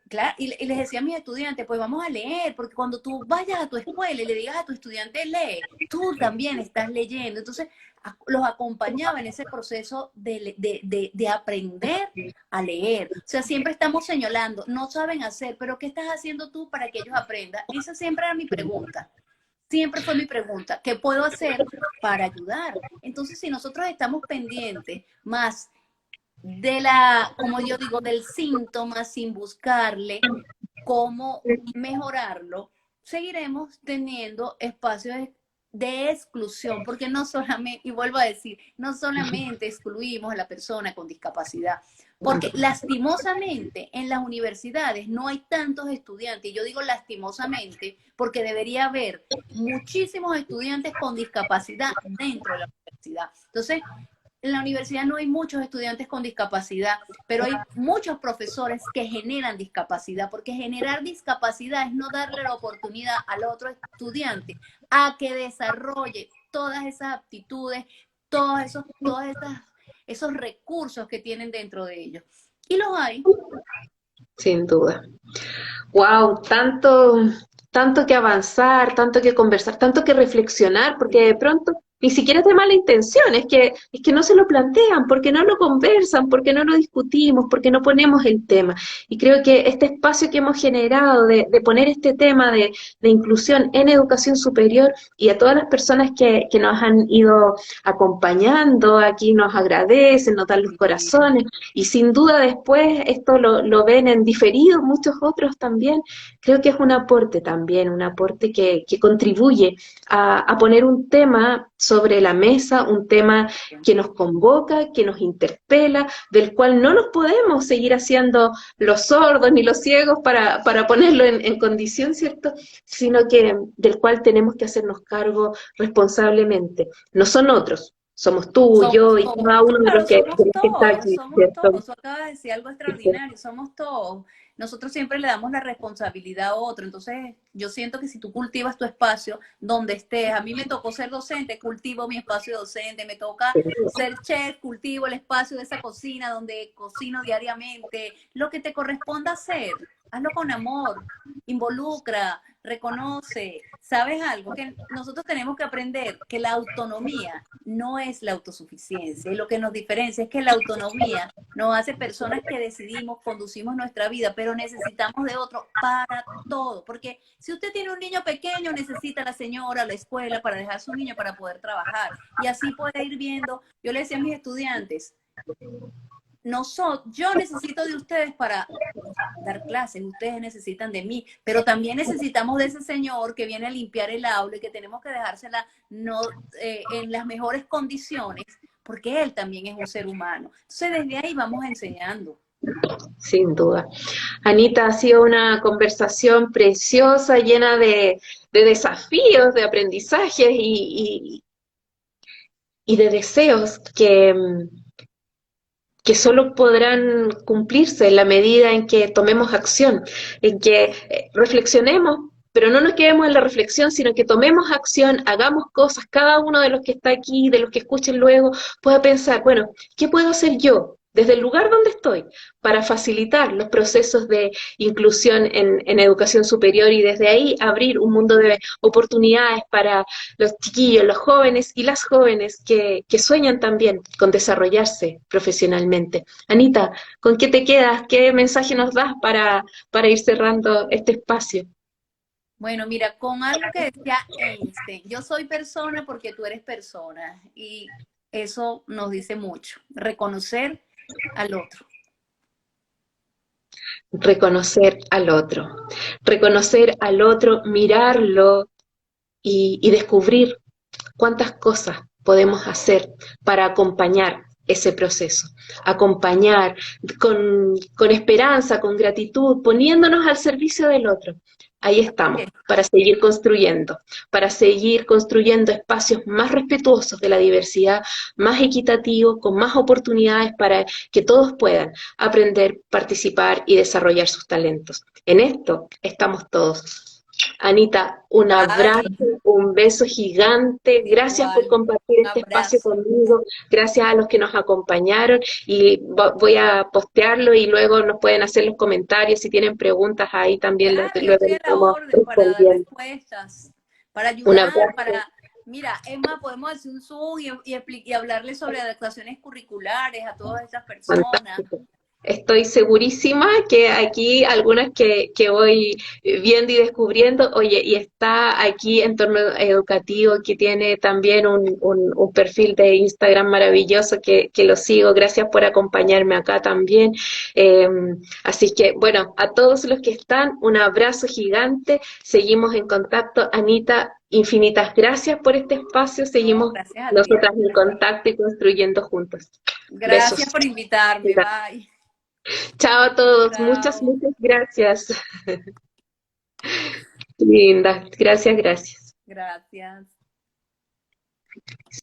claro, y les decía a mis estudiantes, pues vamos a leer, porque cuando tú vayas a tu escuela y le digas a tu estudiante, lee, tú también estás leyendo. Entonces, los acompañaba en ese proceso de aprender a leer. O sea, siempre estamos señalando, no saben hacer, pero ¿qué estás haciendo tú para que ellos aprendan? Esa siempre era mi pregunta. Siempre fue mi pregunta, ¿qué puedo hacer para ayudar? Entonces, si nosotros estamos pendientes más de como yo digo, del síntoma sin buscarle cómo mejorarlo, seguiremos teniendo espacios de exclusión, porque no solamente, y vuelvo a decir, no solamente excluimos a la persona con discapacidad, porque lastimosamente en las universidades no hay tantos estudiantes, y yo digo lastimosamente porque debería haber muchísimos estudiantes con discapacidad dentro de la universidad. Entonces, en la universidad no hay muchos estudiantes con discapacidad, pero hay muchos profesores que generan discapacidad, porque generar discapacidad es no darle la oportunidad al otro estudiante a que desarrolle todas esas aptitudes, esos recursos que tienen dentro de ellos. Y los hay. Sin duda. Wow, tanto que avanzar, tanto que conversar, tanto que reflexionar, porque de pronto ni siquiera es de mala intención, es que no se lo plantean, porque no lo conversan, porque no lo discutimos, porque no ponemos el tema. Y creo que este espacio que hemos generado de poner este tema de inclusión en educación superior y a todas las personas que nos han ido acompañando, aquí nos agradecen, nos dan los corazones, y sin duda después esto lo ven en diferido muchos otros también. Creo que es un aporte también, un aporte que contribuye a poner un tema sobre la mesa, un tema que nos convoca, que nos interpela, del cual no nos podemos seguir haciendo los sordos ni los ciegos para ponerlo en condición, ¿cierto? Sino que del cual tenemos que hacernos cargo responsablemente. No son otros, somos tú, Somos yo y todos, cada uno claro, de los que está aquí, somos ¿cierto? todos. Tú acabas de decir algo extraordinario, somos todos. Nosotros siempre le damos la responsabilidad a otro. Entonces, yo siento que si tú cultivas tu espacio donde estés, a mí me tocó ser docente, cultivo mi espacio docente, me toca ser chef, cultivo el espacio de esa cocina donde cocino diariamente. Lo que te corresponda hacer, hazlo con amor, involucra, reconoce. ¿Sabes algo? Que nosotros tenemos que aprender que la autonomía no es la autosuficiencia. Y lo que nos diferencia es que la autonomía nos hace personas que decidimos, conducimos nuestra vida, pero necesitamos de otro para todo. Porque si usted tiene un niño pequeño, necesita a la señora, a la escuela para dejar a su niño para poder trabajar. Y así puede ir viendo. Yo le decía a mis estudiantes, yo necesito de ustedes para dar clases, ustedes necesitan de mí, pero también necesitamos de ese señor que viene a limpiar el aula y que tenemos que dejársela no, en las mejores condiciones, porque él también es un ser humano. Entonces, desde ahí vamos enseñando. Sin duda. Anita, ha sido una conversación preciosa, llena de desafíos, de aprendizajes y de deseos que solo podrán cumplirse en la medida en que tomemos acción, en que reflexionemos, pero no nos quedemos en la reflexión, sino que tomemos acción, hagamos cosas, cada uno de los que está aquí, de los que escuchen luego, pueda pensar, bueno, ¿qué puedo hacer yo desde el lugar donde estoy para facilitar los procesos de inclusión en educación superior y desde ahí abrir un mundo de oportunidades para los chiquillos, los jóvenes y las jóvenes que sueñan también con desarrollarse profesionalmente? Anita, ¿con qué te quedas? ¿Qué mensaje nos das para ir cerrando este espacio? Bueno, mira, con algo que decía Einstein, yo soy persona porque tú eres persona, y eso nos dice mucho, reconocer al otro. Reconocer al otro, mirarlo y descubrir cuántas cosas podemos hacer para acompañar ese proceso, acompañar con esperanza, con gratitud, poniéndonos al servicio del otro. Ahí estamos, para seguir construyendo espacios más respetuosos de la diversidad, más equitativos, con más oportunidades para que todos puedan aprender, participar y desarrollar sus talentos. En esto estamos todos. Anita, un abrazo, Ay, un beso gigante. Gracias por igual, compartir un este espacio abrazo. conmigo. Gracias a los que nos acompañaron y voy a postearlo y luego nos pueden hacer los comentarios si tienen preguntas ahí también Claro, yo luego estoy les a la vamos orden para dar respondiendo. respuestas, para Un ayudar, abrazo. para... Mira, es más, podemos hacer un Zoom y hablarle sobre adaptaciones curriculares a todas estas personas. Fantástico. Estoy segurísima que aquí algunas que voy viendo y descubriendo, oye, y está aquí Entorno Educativo que tiene también un perfil de Instagram maravilloso que lo sigo. Gracias por acompañarme acá también. Eh, Así que, bueno, a todos los que están, un abrazo gigante. Seguimos en contacto. Anita, infinitas gracias por este espacio. No, Seguimos gracias a ti. nosotras en contacto y construyendo juntos. Gracias Besos. por invitarme. Bye. Chao a todos, muchas, Chao. muchas gracias. Linda, gracias, gracias. Gracias.